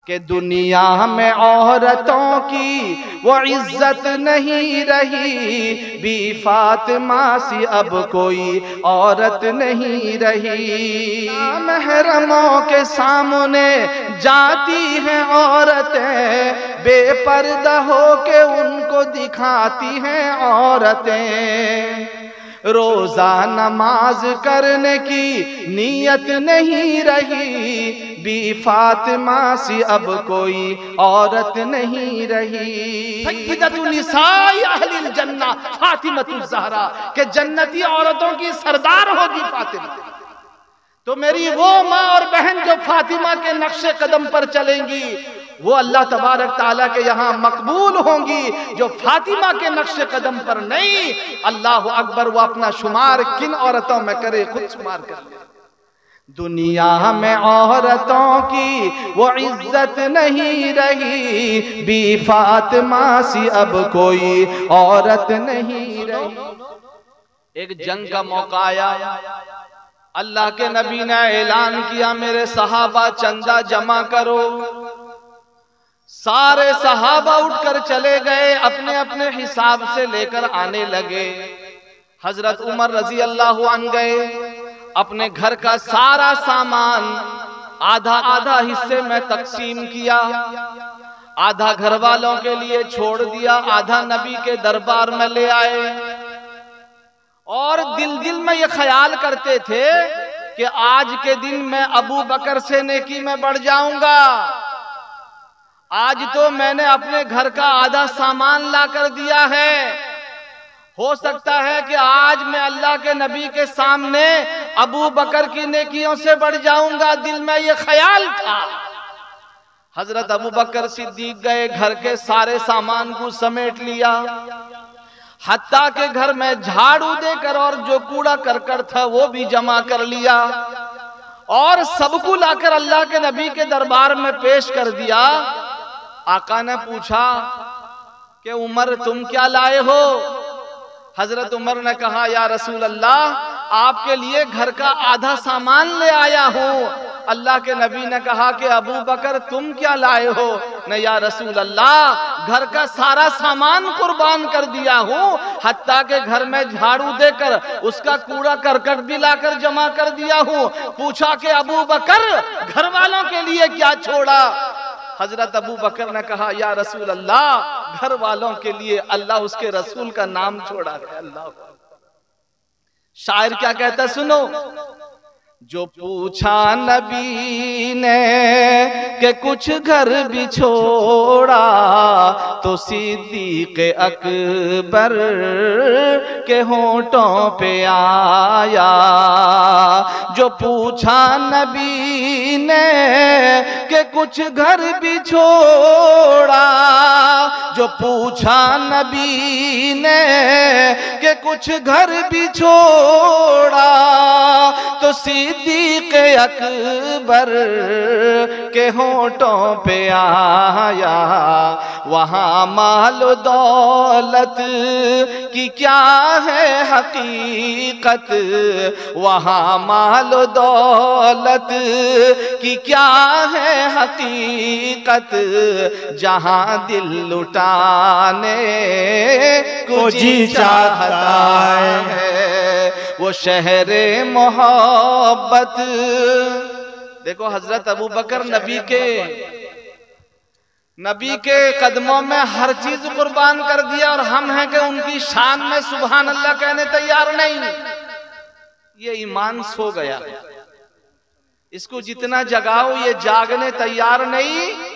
کہ دنیا میں عورتوں کی وہ عزت نہیں رہی، بی فاطمہ سی اب کوئی عورت نہیں رہی۔ محرموں کے سامنے جاتی ہیں عورتیں، بے پردہ ہو کے ان کو دکھاتی ہیں عورتیں۔ روزہ نماز کرنے کی نیت نہیں رہی، بی فاطمہ سی اب کوئی عورت نہیں رہی۔ سیدۃ نساء اہل الجنہ فاطمہ الزہرا، کہ جنتی عورتوں کی سردار ہوگی فاطمہ۔ تو میری وہ ماں اور بہن جو فاطمہ کے نقش قدم پر چلیں گی، وہ اللہ تبارک تعالیٰ کے یہاں مقبول ہوں گی۔ جو فاطمہ کے نقش قدم پر نہیں، اللہ اکبر، وہ اپنا شمار کن عورتوں میں کرے، خود شمار کر لے۔ دنیا میں عورتوں کی وہ عزت نہیں رہی، بی فاطمہ سی اب کوئی عورت نہیں رہی۔ ایک جنگ کا موقع آیا، اللہ کے نبی نے اعلان کیا، میرے صحابہ چندہ جمع کرو۔ سارے صحابہ اٹھ کر چلے گئے، اپنے اپنے حساب سے لے کر آنے لگے۔ حضرت عمر رضی اللہ عنہ گئے، اپنے گھر کا سارا سامان آدھا آدھا حصے میں تقسیم کیا، آدھا گھر والوں کے لیے چھوڑ دیا، آدھا نبی کے دربار میں لے آئے۔ اور دل میں یہ خیال کرتے تھے کہ آج کے دن میں ابو بکر سے نیکی میں بڑھ جاؤں گا، آج تو میں نے اپنے گھر کا آدھا سامان لا کر دیا ہے، ہو سکتا ہے کہ آج میں اللہ کے نبی کے سامنے ابو بکر کی نیکیوں سے بڑھ جاؤں گا، دل میں یہ خیال تھا۔ حضرت ابو بکر صدیق گئے، گھر کے سارے سامان کو سمیٹ لیا، حتیٰ کہ گھر میں جھاڑو دے کر اور جو کوڑا کرکٹ تھا وہ بھی جمع کر لیا، اور سب کو لا کر اللہ کے نبی کے دربار میں پیش کر دیا۔ آقا نے پوچھا کہ عمر تم کیا لائے ہو؟ حضرت عمر نے کہا یا رسول اللہ، آپ کے لیے گھر کا آدھا سامان لے آیا ہوں۔ اللہ کے نبی نے کہا کہ ابو بکر تم کیا لائے ہو؟ نے یا رسول اللہ، گھر کا سارا سامان قربان کر دیا ہوں، حتیٰ کہ گھر میں جھاڑو دے کر اس کا کوڑا کرکٹ بھی لا کر جمع کر دیا ہوں۔ پوچھا کہ ابو بکر گھر والوں کے لیے کیا چھوڑا؟ حضرت ابو بکر نے کہا یا رسول اللہ، گھر والوں کے لیے اللہ اس کے رسول کا نام چھوڑا ہے۔ اللہ شاعر کیا کہتا سنو، جو پوچھا نبی نے کہ کچھ گھر بھی چھوڑا، تو صدیق اکبر کے ہونٹوں پہ آیا۔ جو پوچھا نبی نے کہ کچھ گھر بھی چھوڑا، جو پوچھا نبی نے کہ کچھ گھر بھی چھوڑا، تو صدیق اکبر کے ہونٹوں پہ آیا۔ وہاں مال و دولت کی کیا ہے حقیقت، وہاں مال و دولت کی کیا ہے حقیقت، جہاں دل لٹانے کو جی چاہتا ہے، وہ شہر محبت۔ دیکھو حضرت ابو بکر نبی کے قدموں میں ہر چیز قربان کر دیا، اور ہم ہیں کہ ان کی شان میں سبحان اللہ کہنے تیار نہیں۔ یہ ایمان سو گیا، اس کو جتنا جگاؤ یہ جاگنے تیار نہیں۔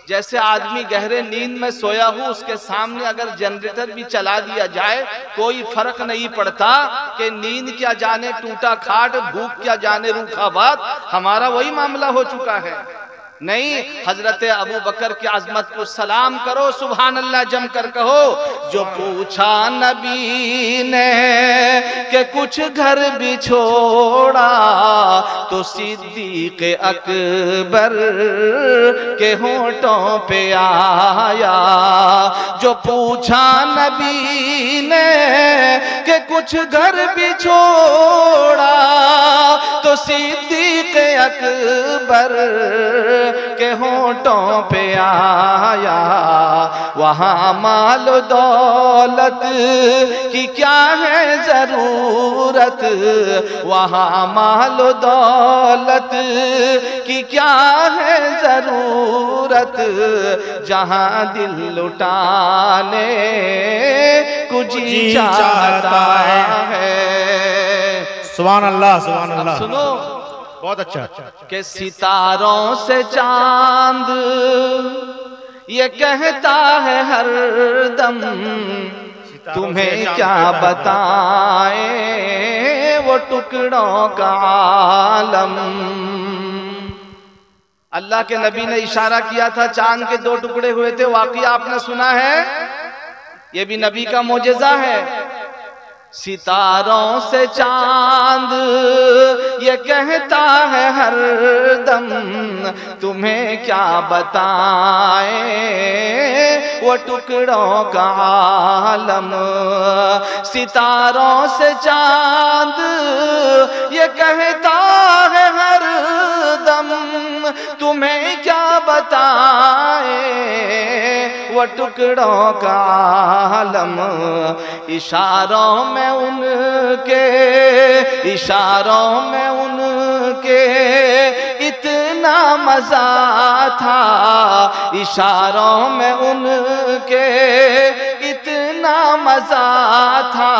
جیسے آدمی گہرے نیند میں سویا ہو، اس کے سامنے اگر جنریٹر بھی چلا دیا جائے کوئی فرق نہیں پڑتا، کہ نیند کیا جانے ٹوٹا کھاٹ، بھوک کیا جانے روکھا بات، ہمارا وہی معاملہ ہو چکا ہے۔ نہیں، حضرت ابو بکر کی عظمت کو سلام کرو، سبحان اللہ جم کر کہو۔ جو پوچھا نبی نے کہ کچھ گھر بھی چھوڑا، تو صدیق اکبر کے ہونٹوں پہ آیا۔ جو پوچھا نبی نے کہ کچھ گھر بھی چھوڑا، تو صدیق اکبر کے ہونٹوں پہ آیا، وہاں مال و دولت کی کیا ہے ضرورت، وہاں مال و دولت کی کیا ہے ضرورت، جہاں دل لٹانے کو جی چاہتا ہے۔ سبحان اللہ سبحان اللہ۔ سنو بہت اچھا۔ کہ ستاروں سے چاند یہ کہتا ہے ہر دم، تمہیں کیا بتائیں وہ ٹکڑوں کا عالم۔ اللہ کے نبی نے اشارہ کیا تھا، چاند کے 2 ٹکڑے ہوئے تھے، واقعہ آپ نے سنا ہے، یہ بھی نبی کا معجزہ ہے۔ ستاروں سے چاند یہ کہتا ہے ہر دم، تمہیں کیا بتائیں وہ ٹکڑوں کا عالم۔ ستاروں سے چاند یہ کہتا ہے ہر دم، تمہیں کیا بتائیں وہ ٹکڑوں کا عالم۔ اشاروں میں ان کے، اشاروں میں ان کے اتنا مزہ تھا، اشاروں میں ان کے اتنا مزہ تھا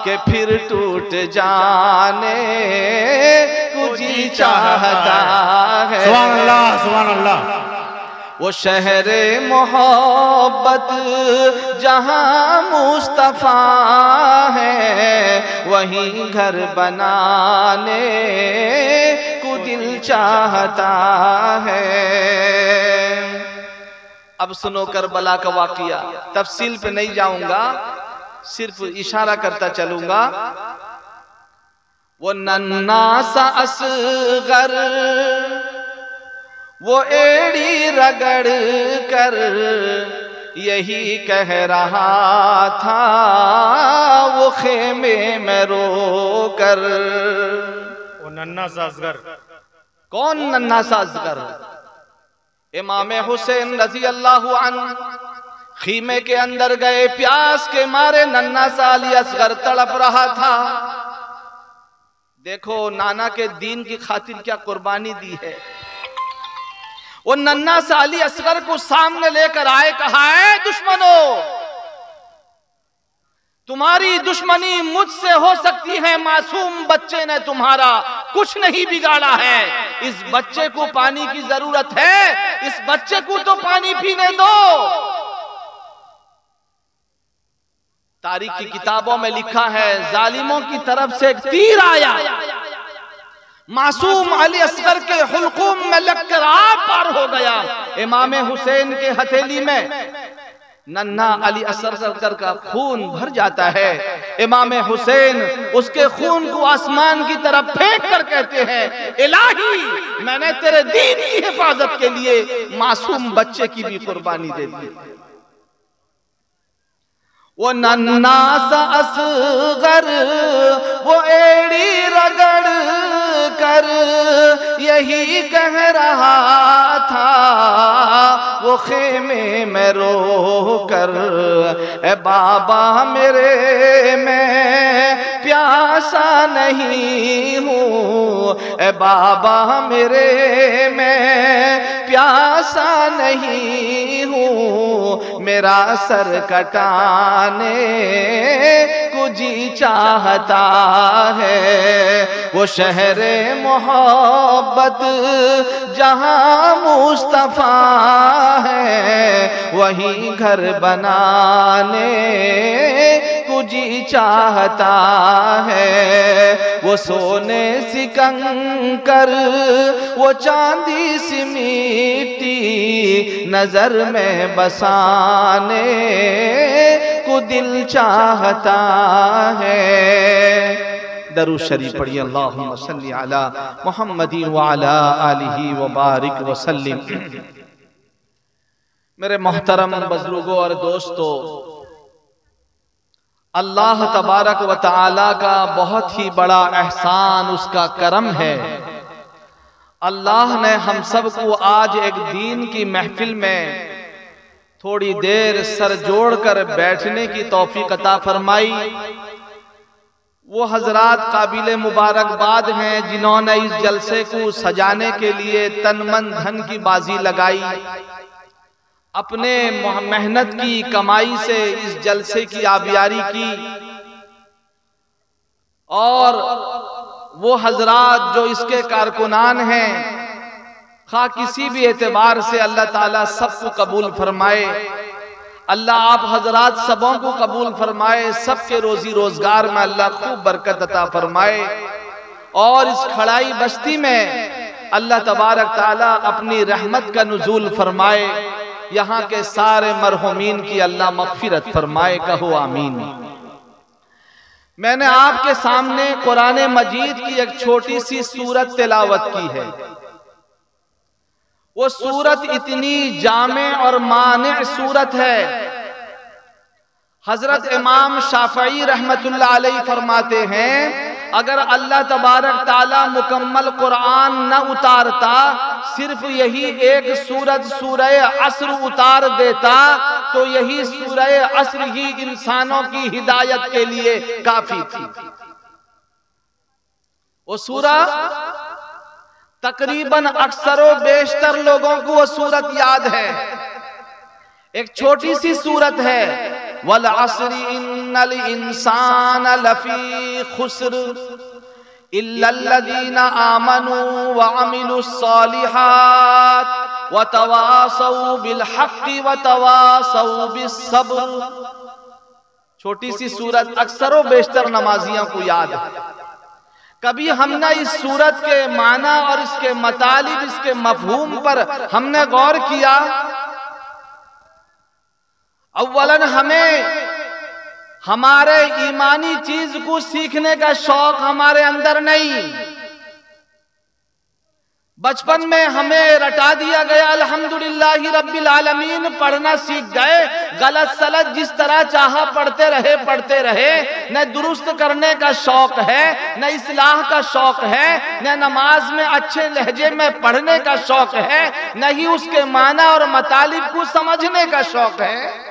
کہ پھر ٹوٹ جانے کو جی چاہتا ہے۔ سبحان اللہ سبحان اللہ۔ وہ شہر محبت جہاں مصطفیٰ ہے، وہیں گھر بنانے کو دل چاہتا ہے۔ اب سنو کربلا کا واقعہ، تفصیل پہ نہیں جاؤں گا، صرف اشارہ کرتا چلوں گا۔ وہ ننھا سا اصغر وہ ایڑی رگڑ کر یہی کہہ رہا تھا، وہ خیمے میں رو کر۔ وہ ننھا سا اصغر کون ننھا سا اصغر؟ امام حسین رضی اللہ عنہ خیمے کے اندر گئے، پیاس کے مارے ننھا سا علی اصغر تڑپ رہا تھا۔ دیکھو نانا کے دین کی خاطر کیا قربانی دی ہے۔ وہ ننھا سا علی اصغر کو سامنے لے کر آئے، کہا اے دشمنوں، تمہاری دشمنی مجھ سے ہو سکتی ہے، معصوم بچے نے تمہارا کچھ نہیں بگاڑا ہے، اس بچے کو پانی کی ضرورت ہے، اس بچے کو تو پانی پینے دو۔ تاریخ کی کتابوں میں لکھا ہے، ظالموں کی طرف سے ایک تیر آیا، معصوم علی اصغر کے حلقوم میں لگ کر آپ پار ہو گیا۔ امام حسین کے ہتھیلی میں ننھا علی اصغر کا خون بھر جاتا ہے۔ امام حسین اس کے خون کو آسمان کی طرف پھینک کر کہتے ہیں، الہی میں نے تیرے دین کی حفاظت کے لیے معصوم بچے کی بھی قربانی دے دی۔ وہ ننھا سا اصغر وہ ایڑی رگڑ کر یہی کہہ رہا تھا، وہ خیمے میں رو کر، اے بابا میرے میں پیاسا نہیں ہوں، اے بابا میرے میں پیاسا نہیں ہوں، میرا سر کٹانے کو جی چاہتا ہے۔ وہ شہر محبت جہاں مصطفیٰ ہے، وہیں گھر بنانے کو جی چاہتا ہے۔ وہ سونے سی کنکر وہ چاندی سی مٹی نظر میں بسانے کو دل چاہتا ہے۔ درود شریف پڑھیے، اللہم صلی علی محمد وعلی آلہ وبارک وسلم۔ میرے محترم بزرگوں اور دوستو، اللہ تبارک و تعالی کا بہت ہی بڑا احسان، اس کا کرم ہے۔ اللہ نے ہم سب کو آج ایک دین کی محفل میں تھوڑی دیر سر جوڑ کر بیٹھنے کی توفیق عطا فرمائی۔ وہ حضرات قابل مبارکباد ہیں جنہوں نے اس جلسے کو سجانے کے لیے تن من دھن کی بازی لگائی، اپنے محنت کی کمائی سے اس جلسے کی آبیاری کی، اور وہ حضرات جو اس کے کارکنان ہیں، خواہ کسی بھی اعتبار سے اللہ تعالیٰ سب کو قبول فرمائے۔ اللہ آپ حضرات سبوں کو قبول فرمائے، سب کے روزی روزگار میں اللہ خوب برکت عطا فرمائے، اور اس کھڑائی بستی میں اللہ تبارک تعالیٰ اپنی رحمت کا نزول فرمائے، یہاں کے سارے مرحومین کی اللہ مغفرت فرمائے، کہو آمین۔ میں نے آپ کے سامنے قرآن مجید کی ایک چھوٹی سی سورت تلاوت کی ہے۔ وہ سورت اتنی جامع اور مانع سورت ہے، حضرت امام شافعی رحمت اللہ علیہ فرماتے ہیں اگر اللہ تبارک تعالیٰ مکمل قرآن نہ اتارتا، صرف یہی ایک سورت سورہ عصر اتار دیتا تو یہی سورہ عصر ہی انسانوں کی ہدایت کے لیے کافی تھی۔ وہ سورہ تقریباً اکثر و بیشتر لوگوں کو وہ سورت یاد ہے، ایک چھوٹی سی سورت ہے، وَالْعَصْرِ إِنَّ الْإِنسَانَ لَفِي خُسْرٍ إِلَّا الَّذِينَ آمَنُوا وَعَمِلُوا الصَّالِحَاتِ وَتَوَاصَوْا بِالْحَقِّ وَتَوَاصَوْا بِالصَّبْرِ۔ چھوٹی سی سورت اکثر و بیشتر نمازیوں کو یاد ہے۔ کبھی ہم نے اس سورت کے معنی اور اس کے مطالب، اس کے مفہوم پر ہم نے غور کیا؟ اولاً ہمیں ہمارے ایمانی چیز کو سیکھنے کا شوق ہمارے اندر نہیں۔ بچپن میں ہمیں رٹا دیا گیا الحمدللہ رب العالمین، پڑھنا سیکھ گئے، غلط سلط جس طرح چاہا پڑھتے رہے، نہ درست کرنے کا شوق ہے، نہ اصلاح کا شوق ہے، نہ نماز میں اچھے لہجے میں پڑھنے کا شوق ہے، نہ ہی اس کے معنی اور مطالب کو سمجھنے کا شوق ہے۔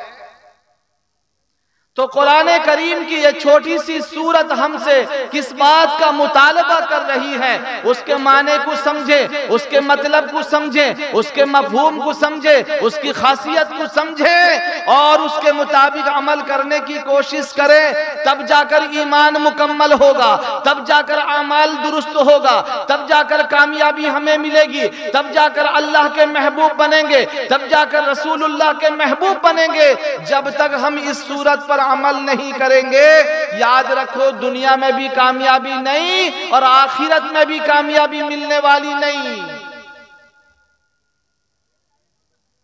تو قرآن کریم کی یہ چھوٹی سی سورت ہم سے کس بات کا مطالبہ کر رہی ہے؟ اس کے معنی کو سمجھے، اس کے مطلب کو سمجھے، اس کے مفہوم کو سمجھے، اس کی خاصیت کو سمجھے اور اس کے مطابق عمل کرنے کی کوشش کرے، تب جا کر ایمان مکمل ہوگا، تب جا کر اعمال درست ہوگا، تب جا کر کامیابی ہمیں ملے گی، تب جا کر اللہ کے محبوب بنیں گے، تب جا کر رسول اللہ کے محبوب بنیں گے۔ جب تک ہم اس سورت پر عمل نہیں کریں گے، یاد رکھو دنیا میں بھی کامیابی نہیں اور آخرت میں بھی کامیابی ملنے والی نہیں۔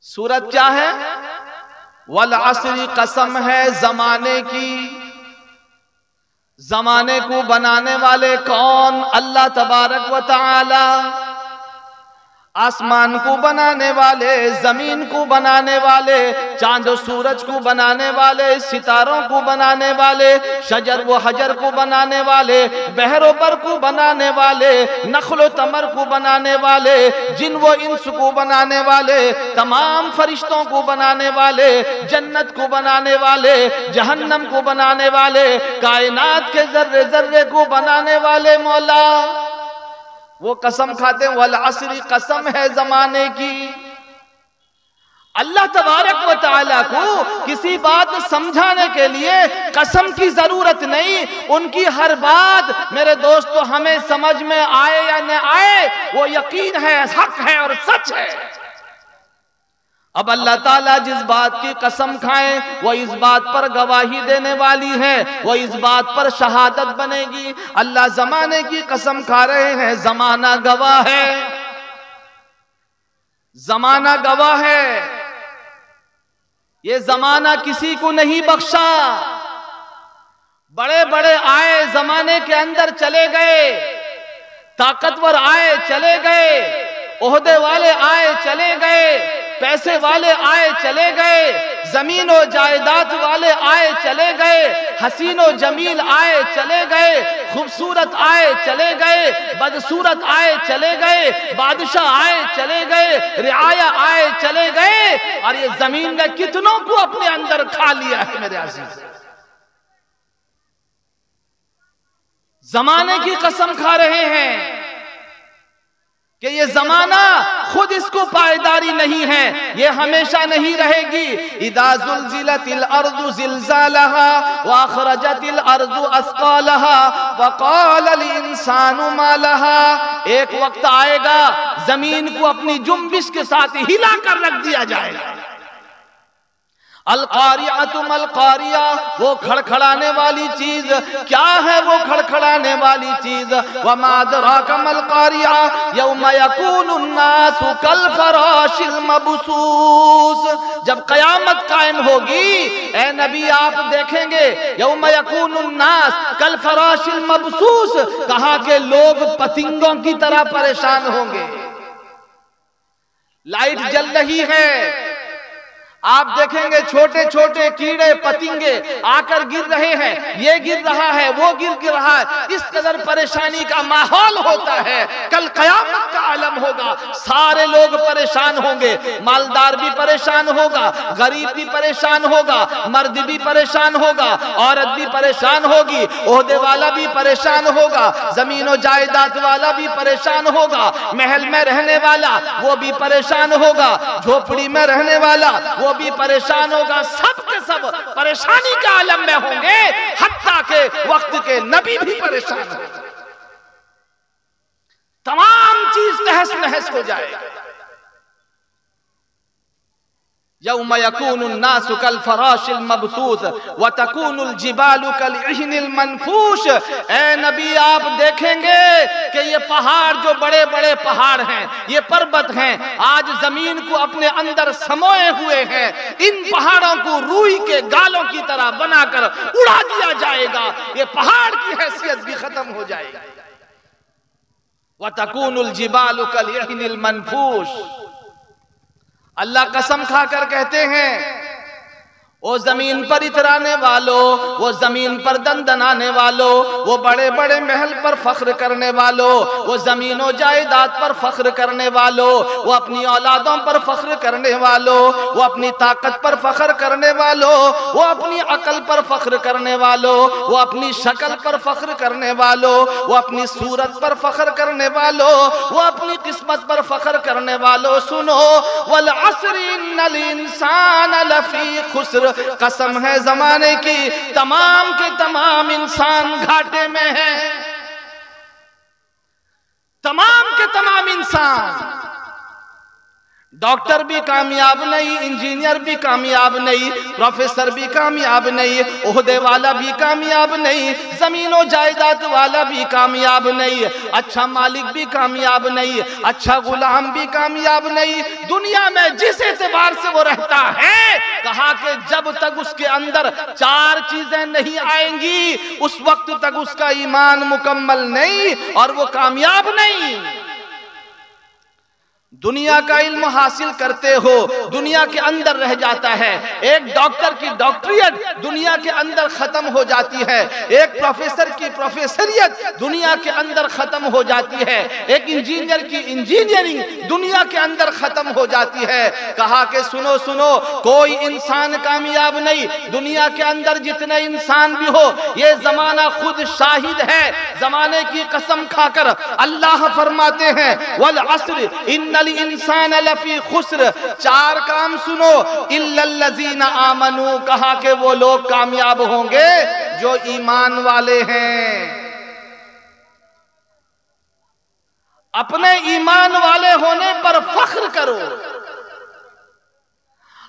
سورت کیا ہے؟ والعصر، قسم ہے زمانے کی۔ زمانے کو بنانے والے کون؟ اللہ تبارک و تعالی۔ آسمان کو بنانے والے، زمین کو بنانے والے، چاند و سورج کو بنانے والے، ستاروں کو بنانے والے، شجر و حجر کو بنانے والے، بحر و بر کو بنانے والے، نخل و تمر کو بنانے والے، جن و انس کو بنانے والے، تمام فرشتوں کو بنانے والے، جنت کو بنانے والے، جہنم کو بنانے والے، کائنات کے ذرے ذرے کو بنانے والے مولا وہ قسم کھاتے ہیں والعصر، قسم ہے زمانے کی۔ اللہ تبارک و تعالیٰ کو کسی بات سمجھانے کے لیے قسم کی ضرورت نہیں، ان کی ہر بات میرے دوستو ہمیں سمجھ میں آئے یا نہ آئے وہ یقین ہے، حق ہے اور سچ ہے۔ اب اللہ تعالیٰ جس بات کی قسم کھائیں وہ اس بات پر گواہی دینے والی ہے، وہ اس بات پر شہادت بنے گی۔ اللہ زمانے کی قسم کھا رہے ہیں، زمانہ گواہ ہے، زمانہ گواہ ہے۔ یہ زمانہ کسی کو نہیں بخشا، بڑے بڑے آئے زمانے کے اندر چلے گئے، طاقتور آئے چلے گئے، عہدے والے آئے چلے گئے، پیسے والے آئے چلے گئے، زمین و جائیداد والے آئے چلے گئے، حسین و جمیل آئے چلے گئے، خوبصورت آئے چلے گئے، بدصورت آئے چلے گئے، بادشاہ آئے چلے گئے، رعایا آئے چلے گئے، اور یہ زمین نے کتنوں کو اپنے اندر کھا لیا ہے میرے عزیز۔ زمانے کی قسم کھا رہے ہیں کہ یہ زمانہ خود اس کو پائیداری نہیں ہے، یہ ہمیشہ نہیں رہے گی۔ اذا زلزلت الارض زلزالها واخرجت الارض اثقالها وقال الانسان ما لها، ایک وقت آئے گا زمین کو اپنی جنبش کے ساتھ ہلا کر رکھ دیا جائے گا۔ القاریعۃ ما القاریہ، وہ کھڑکھڑانے والی چیز کیا ہے؟ وہ کھڑکھڑانے والی چیز وما ادراک ما القاریہ یوم یکون الناس کالفراش المبثوث، جب قیامت قائم ہوگی اے نبی آپ دیکھیں گے یوم یکون الناس کالفراش المبثوث، کہا کہ لوگ پتنگوں کی طرح پریشان ہوں گے۔ لائٹ جل رہی ہے، آپ دیکھیں گے چھوٹے چھوٹے کیڑے پتنگے آ کر گر رہے ہیں، یہ گر رہا ہے وہ گر رہا ہے، اس قدر پریشانی کا ماحول ہوتا ہے۔ کل قیامت کا عالم ہوگا، سارے لوگ پریشان ہوں گے، مالدار بھی پریشان ہوگا، غریب بھی پریشان ہوگا، مرد بھی پریشان ہوگا، عورت بھی پریشان ہوگی، عہدے والا بھی پریشان ہوگا، زمین و جائیداد والا بھی پریشان ہوگا، محل میں رہنے والا وہ بھی پریشان ہوگا، جھوپڑی میں رہنے والا وہ بھی پریشان ہوگا، سب کے سب پریشانی کے عالم میں ہوں گے، حتیٰ کہ وقت کے نبی بھی پریشان ہوں گے، تمام چیز تہس نہس ہو جائے گا۔ یوم یکون الناس کالفراش المبثوث وتکون الجبال کالعہن المنفوش، اے نبی آپ دیکھیں گے کہ یہ پہاڑ جو بڑے بڑے پہاڑ ہیں، یہ پربت ہیں، آج زمین کو اپنے اندر سموئے ہوئے ہیں، ان پہاڑوں کو روئی کے گالوں کی طرح بنا کر اڑا دیا جائے گا، یہ پہاڑ کی حیثیت بھی ختم ہو جائے گی۔ وتکون الجبال کالعہن المنفوش، اللہ قسم کھا کر کہتے ہیں وہ زمین پر اترانے والوں، وہ زمین پر دندنانے والوں، وہ بڑے بڑے محل پر فخر کرنے والوں، وہ زمین و جائیداد پر فخر کرنے والوں، وہ اپنی اولادوں پر فخر کرنے والوں، وہ اپنی طاقت پر فخر کرنے والوں، وہ اپنی عقل پر فخر کرنے والوں، وہ اپنی شکل پر فخر کرنے والوں، وہ اپنی صورت پر فخر کرنے والوں، وہ اپنی قسمت پر فخر کرنے والوں، سنو والعصر ان الانسان لفی خسر، قسم ہے زمانے کی تمام کے تمام انسان گھاٹے میں ہیں، تمام کے تمام انسان، ڈاکٹر بھی کامیاب نہیں، انجینئر بھی کامیاب نہیں، پروفیسر بھی کامیاب نہیں، عہدے والا بھی کامیاب نہیں، زمین و جائیداد والا بھی کامیاب نہیں، اچھا مالک بھی کامیاب نہیں، اچھا غلام بھی کامیاب نہیں، دنیا میں جس اعتبار سے وہ رہتا ہے، کہا کہ جب تک اس کے اندر چار چیزیں نہیں آئیں گی اس وقت تک اس کا ایمان مکمل نہیں اور وہ کامیاب نہیں۔ دنیا کا علم حاصل کرتے ہو، دنیا کے اندر رہ جاتا ہے، ایک ڈاکٹر کی ڈاکٹریٹ دنیا کے اندر ختم ہو جاتی ہے، ایک پروفیسر کی پروفیسریت دنیا کے اندر ختم ہو جاتی ہے، ایک انجینئر کی انجینئرنگ دنیا کے اندر ختم ہو جاتی ہے۔ کہا کہ سنو سنو، کوئی انسان کامیاب نہیں، دنیا کے اندر جتنے انسان بھی ہو، یہ زمانہ خود شاہد ہے، زمانے کی قسم کھا کر اللہ فرماتے ہیں والعصر ان الانسان لفی خسر، چار کام سنو، الا الذین آمنوا، کہا کہ وہ لوگ کامیاب ہوں گے جو ایمان والے ہیں۔ اپنے ایمان والے ہونے پر فخر کرو،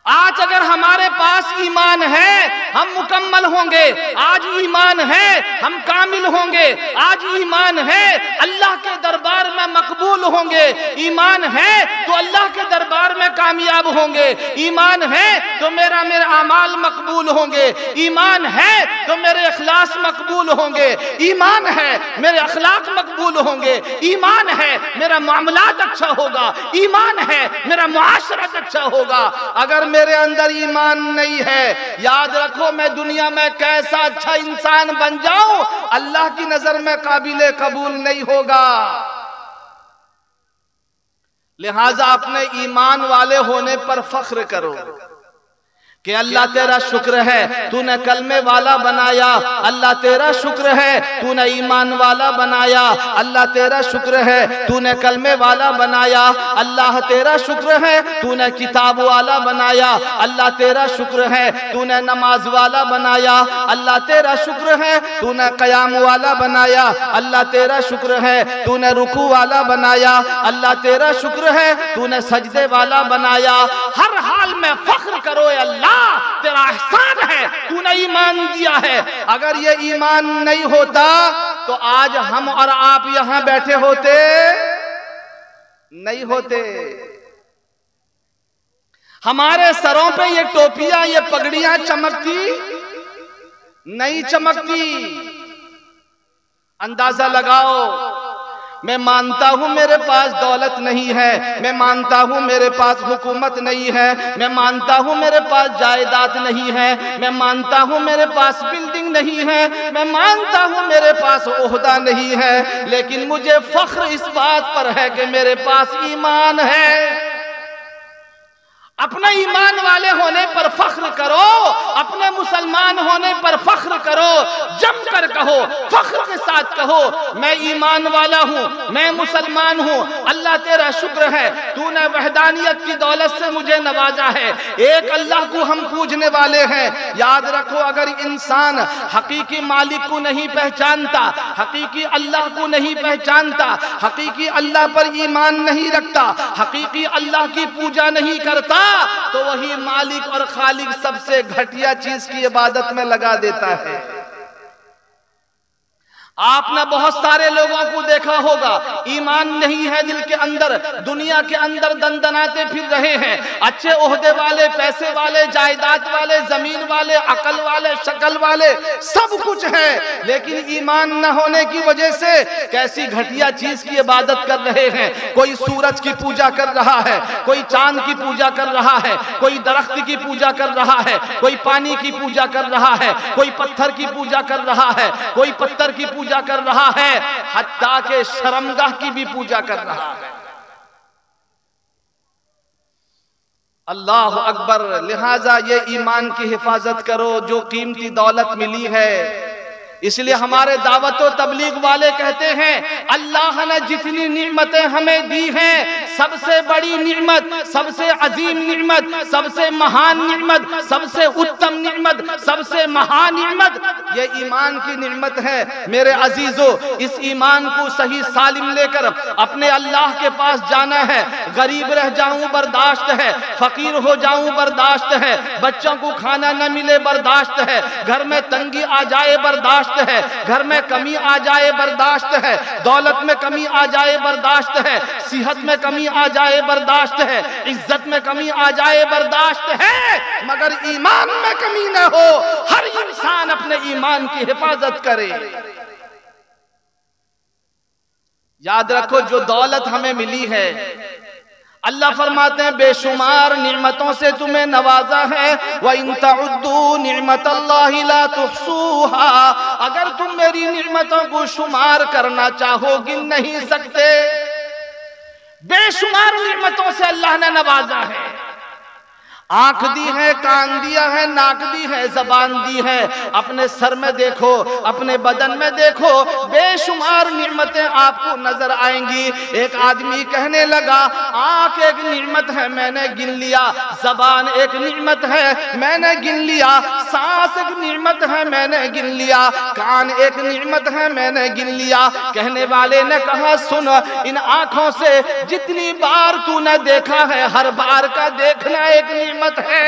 آج اگر ہمارے پاس ایمان ہے ہم مکمل ہوں گے، آج ایمان ہے ہم کامل ہوں گے، آج ایمان ہے اللہ کے دربار میں مقبول ہوں گے، ایمان ہے تو اللہ کے دربار میں کامیاب ہوں گے، ایمان ہے تو میرے اعمال مقبول ہوں گے، ایمان ہے تو میرے اخلاص مقبول ہوں گے، ایمان ہے میرے اخلاق مقبول ہوں گے، ایمان ہے میرا معاملات اچھا ہوگا، ایمان ہے میرا معاشرت اچھا ہوگا۔ اگر میرے اندر ایمان نہیں ہے، یاد رکھو میں دنیا میں کیسا اچھا انسان بن جاؤں اللہ کی نظر میں قابل قبول نہیں ہوگا۔ لہٰذا اپنے ایمان والے ہونے پر فخر کرو کہ اللہ تیرا شکر ہے تو نے کلمے والا بنایا، اللہ تیرا شکر ہے تو نے ایمان والا بنایا، اللہ تیرا شکر ہے تو نے کلمے والا بنایا، اللہ تیرا شکر ہے تو نے کتاب والا بنایا، اللہ تیرا شکر ہے تو نے نماز والا بنایا، اللہ تیرا شکر ہے تو نے قیام والا بنایا، اللہ تیرا شکر ہے تو نے رکوع والا بنایا، اللہ تیرا شکر ہے تو نے سجدے والا بنایا۔ ہر حال میں فخر کرو اے اللہ تیرا احسان ہے تو نے ایمان دیا ہے۔ اگر یہ ایمان نہیں ہوتا تو آج ہم اور آپ یہاں بیٹھے ہوتے نہیں ہوتے، ہمارے سروں پہ یہ ٹوپیاں یہ پگڑیاں چمکتی نہیں چمکتی۔ اندازہ لگاؤ، میں مانتا ہوں میرے پاس دولت نہیں ہے، میں مانتا ہوں میرے پاس حکومت نہیں ہے، میں مانتا ہوں میرے پاس جائیداد نہیں ہے، میں مانتا ہوں میرے پاس بلڈنگ نہیں ہے، میں مانتا ہوں میرے پاس عہدہ نہیں ہے، لیکن مجھے فخر اس بات پر ہے کہ میرے پاس ایمان ہے۔ اپنے ایمان والے ہونے پر فخر کرو، اپنے مسلمان ہونے پر فخر کرو، جم کر کہو، فخر کے ساتھ کہو میں ایمان والا ہوں، میں مسلمان ہوں، اللہ تیرا شکر ہے تو نے وحدانیت کی دولت سے مجھے نوازا ہے، ایک اللہ کو ہم پوجنے والے ہیں۔ یاد رکھو اگر انسان حقیقی مالک کو نہیں پہچانتا، حقیقی اللہ کو نہیں پہچانتا، حقیقی اللہ پر ایمان نہیں رکھتا، حقیقی اللہ کی پوجا نہیں کرتا تو وہی مالک اور خالق سب سے گھٹیا چیز کی عبادت میں لگا دیتا ہے۔ آپ نے بہت سارے لوگوں کو دیکھا ہوگا ایمان نہیں ہے دل کے اندر، دنیا کے اندر دندناتے پھر رہے ہیں، اچھے عہدے والے، پیسے والے، جائیداد والے، زمین والے، عقل والے، شکل والے، سب کچھ ہے، لیکن ایمان نہ ہونے کی وجہ سے کیسی گھٹیا چیز کی عبادت کر رہے ہیں۔ کوئی سورج کی پوجا کر رہا ہے، کوئی چاند کی پوجا کر رہا ہے، کوئی درخت کی پوجا کر رہا ہے، کوئی پانی کی پوجا کر رہا ہے، کوئی پتھر کی پوجا کر رہا ہے، کوئی پتھر کی پوجا کر رہا ہے، حتیٰ کہ شرمگاہ کی بھی پوجا کر رہا ہے۔ اللہ اکبر۔ لہٰذا یہ ایمان کی حفاظت کرو جو قیمتی دولت ملی ہے۔ اس لیے ہمارے دعوت و تبلیغ والے کہتے ہیں اللہ نے جتنی نعمتیں ہمیں دی ہیں سب سے بڑی نعمت، سب سے عظیم نعمت، سب سے مہان نعمت، سب سے اتم نعمت، سب سے مہان نعمت یہ ایمان کی نعمت ہے۔ میرے عزیزو، اس ایمان کو صحیح سالم لے کر اپنے اللہ کے پاس جانا ہے۔ غریب رہ جاؤں برداشت ہے، فقیر ہو جاؤں برداشت ہے، بچوں کو کھانا نہ ملے برداشت ہے، گھر میں تنگی آ جائے برداشت ہے، گھر میں کمی آ جائے برداشت ہے، دولت میں کمی آ جائے برداشت ہے، صحت میں کمی آ جائے برداشت ہے، عزت میں کمی آ جائے برداشت ہے، مگر ایمان میں کمی نہ ہو۔ ہر انسان اپنے ایمان کی حفاظت کرے۔ یاد رکھو جو دولت ہمیں ملی ہے، اللہ فرماتے ہیں بے شمار نعمتوں سے تمہیں نوازا ہے، وَإِن تَعُدُّوا نِعْمَةَ اللَّهِ لَا تُحْصُوهَا، اگر تم میری نعمتوں کو شمار کرنا چاہو گن نہیں سکتے۔ بے شمار نعمتوں سے اللہ نے نوازا ہے، آنکھ دی ہے، کان دیا ہے، ناک دی ہے، زبان دی ہے، اپنے سر میں دیکھو، اپنے بدن میں دیکھو، بے شمار نعمتیں آپ کو نظر آئیں گی۔ ایک آدمی کہنے لگا آنکھ ایک نعمت ہے میں نے گن لیا، زبان ایک نعمت ہے میں نے گن لیا، سانس ایک نعمت ہے میں نے گن لیا، کان ایک نعمت ہے میں نے گن لیا۔ کہنے والے نے کہا سن، ان آنکھوں سے جتنی بار تو نے دیکھا ہے ہر بار کا دیکھنا ایک نعمت ہے،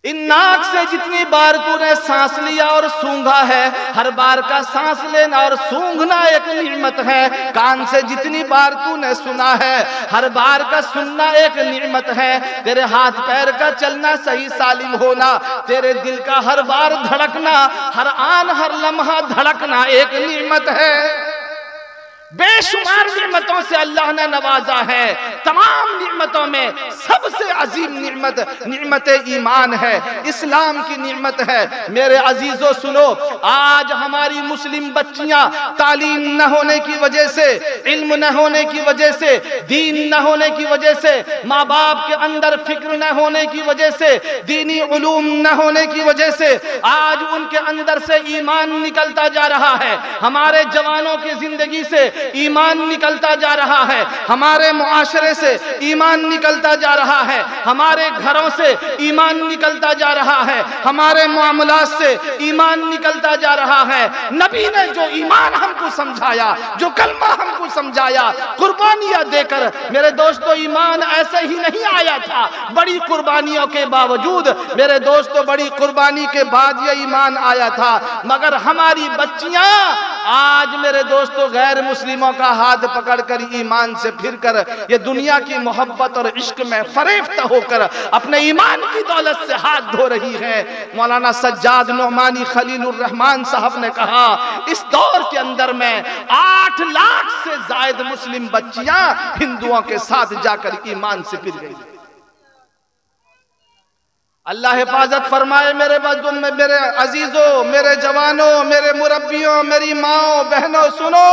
ان ناک سے جتنی بار تو نے سانس لیا اور سونگھا ہے ہر بار کا سانس لینا اور سونگھنا ایک نعمت ہے، کان سے جتنی بار تو نے سنا ہے ہر بار کا سننا ایک نعمت ہے، تیرے ہاتھ پیر کا چلنا صحیح سالم ہونا، تیرے دل کا ہر بار دھڑکنا، ہر آن ہر لمحہ دھڑکنا ایک نعمت ہے۔ بے شمار نعمتوں سے اللہ نے نوازا ہے، تمام نعمتوں میں سب سے عظیم نعمت نعمت ایمان ہے، اسلام کی نعمت ہے۔ میرے عزیزو سنو، آج ہماری مسلم بچیاں تعلیم نہ ہونے کی وجہ سے، علم نہ ہونے کی وجہ سے، دین نہ ہونے کی وجہ سے، ماں باپ کے اندر فکر نہ ہونے کی وجہ سے، دینی علوم نہ ہونے کی وجہ سے آج ان کے اندر سے ایمان نکلتا جا رہا ہے، ہمارے جوانوں کی زندگی سے ایمان نکلتا جا رہا ہے، ہمارے معاشرے سے ایمان نکلتا جا رہا ہے، ہمارے گھروں سے ایمان نکلتا جا رہا ہے، ہمارے معاملات سے ایمان نکلتا جا رہا ہے۔ نبی نے جو ایمان ہم کو سمجھایا، جو کلمہ ہم کو سمجھایا، قربانیاں دے کر، میرے دوستو ایمان ایسے ہی نہیں آیا تھا، بڑی قربانیوں کے باوجود میرے دوستو بڑی قربانی کے بعد یہ ایمان آیا تھا، مگر ہماری بچیاں آج میرے دوستو غیر مسلموں کا ہاتھ پکڑ کر ایمان سے پھر کر یہ دنیا کی محبت اور عشق میں فریفتہ ہو کر اپنے ایمان کی دولت سے ہاتھ دھو رہی ہیں۔ مولانا سجاد نعمانی خلیل الرحمن صاحب نے کہا اس دور کے اندر میں 8 لاکھ سے زائد مسلم بچیاں ہندوؤں کے ساتھ جا کر ایمان سے پھر گئی۔ اللہ حفاظت فرمائے میرے میرے عزیزوں، میرے جوانوں، میرے مربیوں، میری ماں بہنوں، سنو،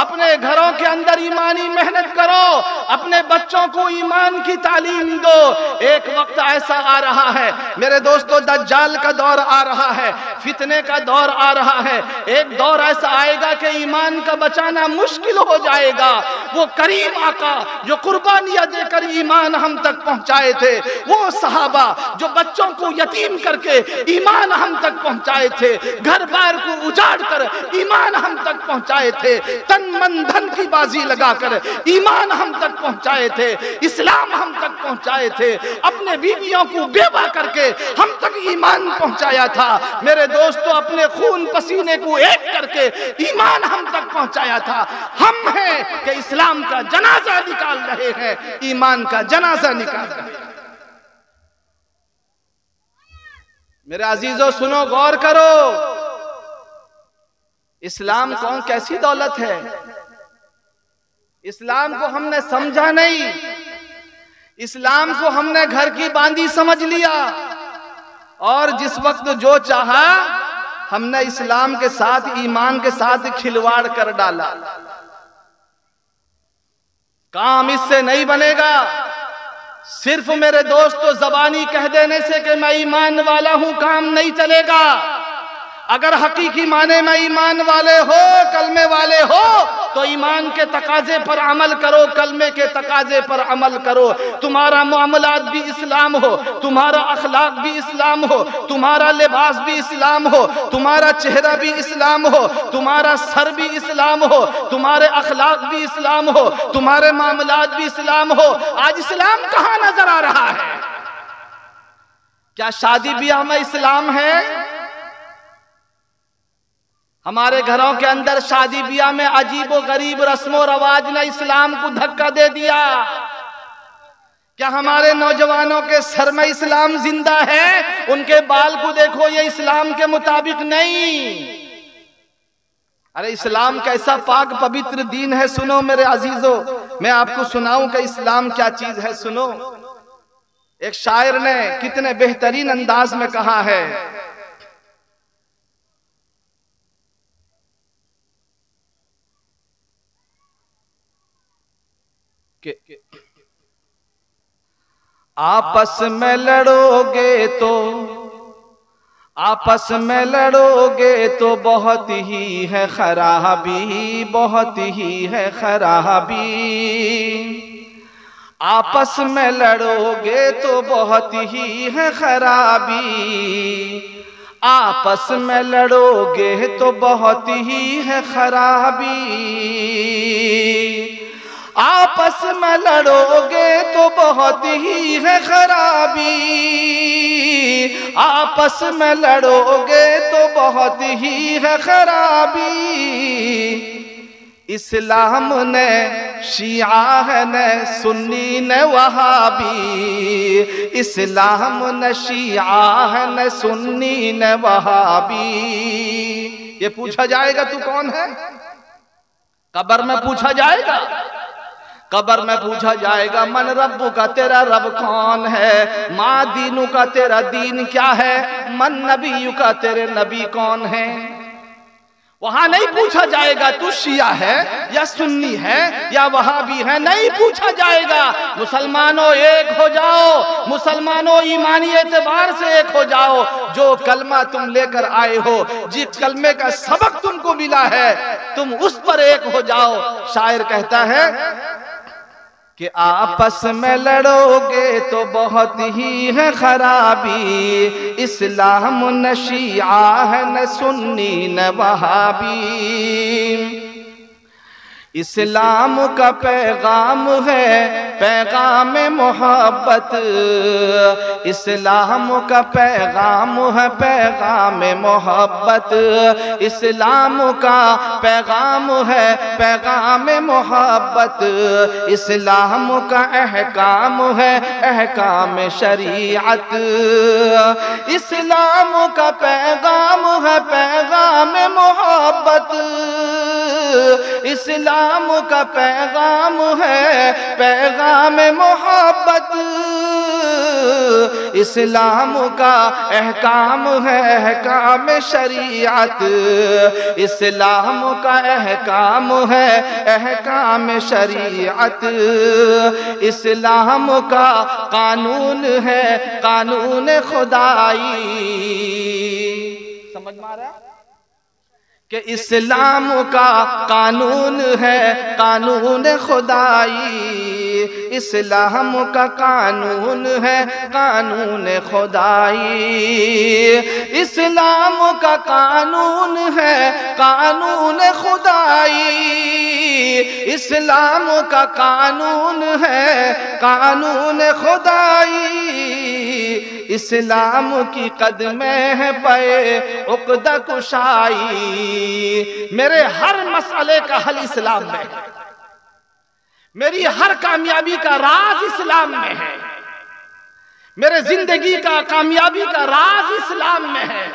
اپنے گھروں کے اندر ایمانی محنت کرو، اپنے بچوں کو ایمان کی تعلیم دو۔ ایک وقت ایسا آ رہا ہے میرے دوستو، دجال کا دور آ رہا ہے، فتنے کا دور آ رہا ہے، ایک دور ایسا آئے گا کہ ایمان کا بچانا مشکل ہو جائے گا۔ وہ کریم آقا جو قربانیاں دے کر ایمان ہم تک پہنچائے تھے، وہ صحابہ جو بچوں کو یتیم کر کے ایمان ہم تک پہنچائے تھے، گھر بار کو اجاڑ کر ایمان ہم تک پہنچائے تھے، تن من دھن کی بازی لگا کر ایمان ہم تک پہنچائے تھے، اسلام ہم تک پہنچائے تھے، اپنے بیویوں کو بیوہ کر کے ہم تک ایمان پہنچایا تھا، میرے دوستو اپنے خون پسینے کو ایک کر کے ایمان ہم تک پہنچایا تھا۔ ہم ہیں کہ اسلام کا جنازہ نکال رہے ہیں، ایمان کا جنازہ نکال رہے ہیں۔ میرے عزیزو سنو، غور کرو، اسلام کون کیسی دولت ہے؟ اسلام کو ہم نے سمجھا نہیں، اسلام کو ہم نے گھر کی باندھی سمجھ لیا، اور جس وقت جو چاہا ہم نے اسلام کے ساتھ، ایمان کے ساتھ کھلواڑ کر ڈالا۔ کام اس سے نہیں بنے گا، صرف میرے دوستو زبانی کہہ دینے سے کہ میں ایمان والا ہوں کام نہیں چلے گا۔ اگر حقیقی معنی میں ایمان والے ہو، کلمے والے ہو، تو ایمان کے تقاضے پر عمل کرو، کلمے کے تقاضے پر عمل کرو۔ تمہارا معاملات بھی اسلام ہو، تمہارا اخلاق بھی اسلام ہو، تمہارا لباس بھی اسلام ہو، تمہارا چہرہ بھی اسلام ہو، تمہارا سر بھی اسلام ہو، تمہارے اخلاق بھی اسلام ہو، تمہارے معاملات بھی اسلام ہو۔ آج اسلام کہاں نظر آ رہا ہے؟ کیا شادی بیاہ میں اسلام ہے؟ ہمارے گھروں کے اندر شادی بیاہ میں عجیب و غریب رسم و رواج نے اسلام کو دھکا دے دیا۔ کیا ہمارے نوجوانوں کے سر میں اسلام زندہ ہے؟ ان کے بال کو دیکھو، یہ اسلام کے مطابق نہیں۔ ارے اسلام کیسا پاک پوتر دین ہے، سنو میرے عزیزو، میں آپ کو سناؤں کہ اسلام کیا چیز ہے، سنو۔ ایک شاعر نے کتنے بہترین انداز میں کہا ہے کہ آپس میں لڑو گے تو بہت ہی ہے خرابی، بہت ہی ہے خرابی۔ آپس میں لڑو گے تو بہت ہی ہے خرابی، آپس میں لڑو گے تو بہت ہی ہے خرابی، آپس میں لڑو گے تو بہت ہی ہے خرابی، آپس میں لڑو گے تو بہت ہی ہے خرابی، اسلام نے شیعہ ہے نہ سنی نہ وہابی، اسلام نہ شیعہ ہے نہ سنی نہ وہابی۔ یہ پوچھا جائے گا تو کون ہے؟ قبر میں پوچھا جائے گا، قبر میں پوچھا جائے گا من ربو کا تیرا رب کون ہے، ما دینو کا تیرا دین کیا ہے، من نبیو کا تیرے نبی کون ہے۔ وہاں نہیں پوچھا جائے گا تو شیعہ ہے یا سنی ہے یا وہابی ہے، نہیں پوچھا جائے گا۔ مسلمانوں ایک ہو جاؤ، مسلمانوں ایمانی اعتبار سے ایک ہو جاؤ، جو کلمہ تم لے کر آئے ہو، جس کلمے کا سبق تم کو ملا ہے، تم اس پر ایک ہو جاؤ۔ شاعر کہتا ہے کہ آپس میں لڑو گے تو بہت ہی ہے خرابی، اسلام نہ شیعہ ہے نہ سنی نہ وہابی، اسلام کا پیغام ہے پیغام محبت، اسلام کا پیغام ہے پیغام محبت، اسلام کا پیغام ہے پیغام محبت، اسلام کا احکام ہے احکام شریعت، اسلام کا پیغام ہے پیغام محبت، اسلام کا پیغام ہے پیغام محبت، اسلام کا احکام ہے احکام شریعت، اسلام کا احکام ہے احکام شریعت، اسلام کا قانون ہے قانون خدائی۔ سمجھ میں آ رہا ہے کہ اسلام کا قانون ہے قانون خدائی، اسلام کا قانون ہے قانون خدائی، اسلام کا قانون ہے قانون خدائی، اسلام کا قانون ہے قانون خدائی، اسلام کی قدمیں ہیں پے عقدہ کشائی، میرے ہر مسئلے کا حل اسلام میں ہے، میری ہر کامیابی کا راز اسلام میں ہے، میرے زندگی کا کامیابی کا راز اسلام میں ہے،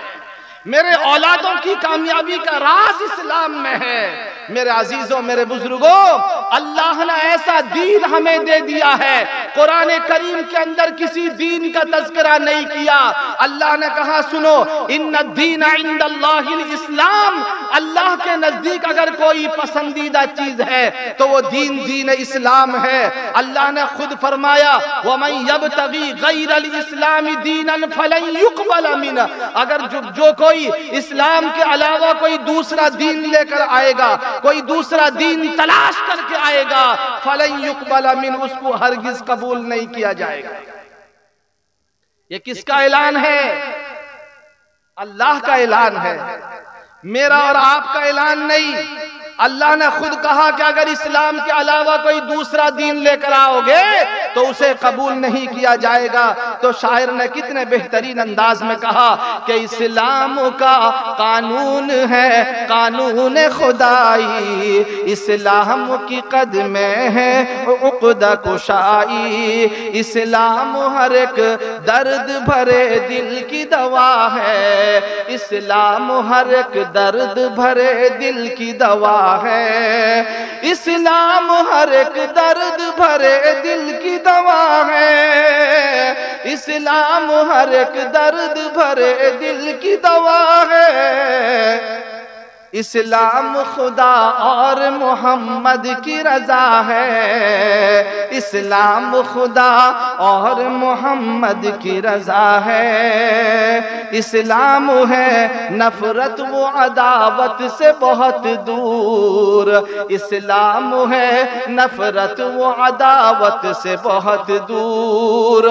میرے اولادوں کی کامیابی کا راز اسلام میں ہے۔ میرے عزیزوں میرے بزرگوں، اللہ نے ایسا دین ہمیں دے دیا ہے، قرآن کریم کے اندر کسی دین کا تذکرہ نہیں کیا۔ اللہ نے کہا سنو، ان الدین عند اللہ الاسلام، اللہ کے نزدیک اگر کوئی پسندیدہ چیز ہے تو وہ دین اسلام ہے۔ اللہ نے خود فرمایا وَمَن يَبْتَغِي غَيْرَ الْإِسْلَامِ دِينًا فَلَن يُقْبَلَ مِنْهُ، اگر جو کوئی اسلام کے علاوہ کوئی دوسرا دین لے کر آئے گا، کوئی دوسرا دین تلاش کر کے آئے گا، فَلَن يُقْبَلَ مِنْهُ، اس کو ہرگز قبول نہیں کیا جائے گا۔ یہ کس کا اعلان ہے؟ اللہ کا اعلان ہے، میرا اور آپ کا اعلان نہیں۔ اللہ نے خود کہا کہ اگر اسلام کے علاوہ کوئی دوسرا دین لے کر آؤ گے تو اسے قبول نہیں کیا جائے گا۔ تو شاعر نے کتنے بہترین انداز میں کہا کہ اسلام کا قانون ہے قانون خدائی، اسلام کی قدمیں ہیں عقدہ کشائی، اسلام ہر ایک درد بھرے دل کی دوا ہے، اسلام ہر ایک درد بھرے دل کی دوا ہے، اسلام ہر ایک درد بھرے دل کی دوا ہے، اسلام ہر ایک درد بھرے دل کی دوا ہے، اسلام خدا اور محمد کی رضا ہے، اسلام خدا اور محمد کی رضا ہے، اسلام ہے نفرت و عداوت سے بہت دور، اسلام ہے نفرت و عداوت سے بہت دور،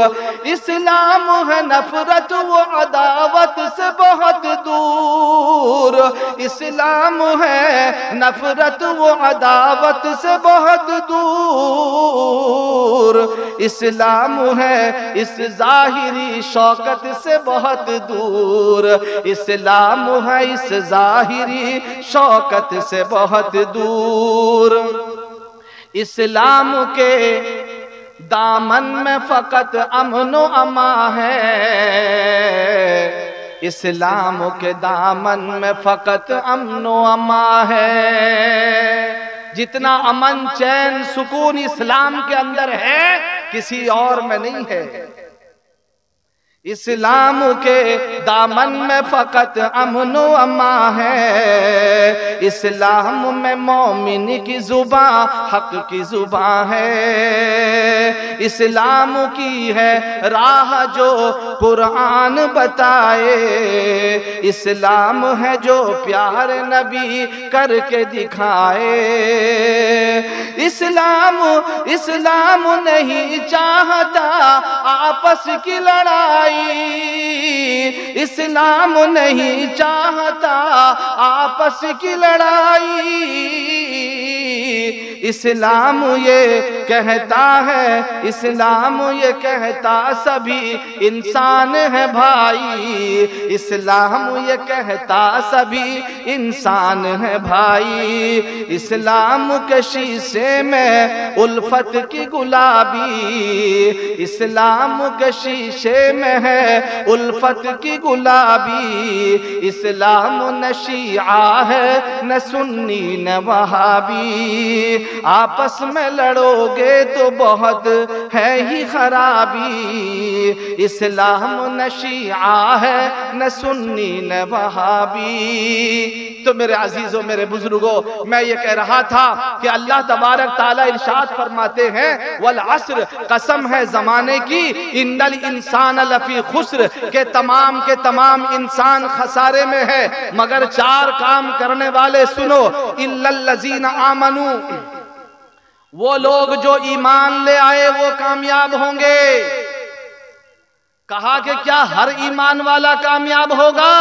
اسلام ہے نفرت و عداوت سے بہت دور، اسلام ہے نفرت و عداوت سے بہت دور، اسلام ہے اس ظاہری شوکت سے بہت دور، اسلام ہے اس ظاہری شوکت سے بہت دور، اسلام کے دامن میں فقط امن و امان ہے، اسلام کے دامن میں فقط امن و امان ہے، جتنا امن چین سکون اسلام کے اندر ہے کسی اور میں نہیں ہے، اسلام کے دامن میں فقط امن و امان ہے، اسلام میں مومن کی زبان حق کی زبان ہے، اسلام کی ہے راہ جو قرآن بتائے، اسلام ہے جو پیار نبی کر کے دکھائے، اسلام نہیں چاہتا آپس کی لڑائی، اسلام نہیں چاہتا آپس کی لڑائی، اسلام یہ کہتا ہے، اسلام یہ کہتا سبھی انسان ہے بھائی، اسلام یہ کہتا سبھی انسان ہے بھائی، اسلام کے شیشے میں الفت کی گلابی، اسلام کے شیشے میں ہے الفت کی گلابی، اسلام نہ شیعہ ہے نہ سنی نہ وہابی، آپس میں لڑو گے تو بہت ہے ہی خرابی، اسلام نہ شیعہ ہے نہ سنی نہ وہابی۔ تو میرے عزیزوں میرے بزرگوں، میں یہ کہہ رہا تھا کہ اللہ تبارک تعالیٰ ارشاد فرماتے ہیں والعصر، قسم ہے زمانے کی، ان الانسان لفی خسر، کہ تمام انسان خسارے میں ہے، مگر چار کام کرنے والے سنو، الا الذین آمنوا، وہ لوگ جو ایمان لے آئے وہ کامیاب ہوں گے۔ کہا کہ کیا ہر ایمان والا کامیاب ہوگا؟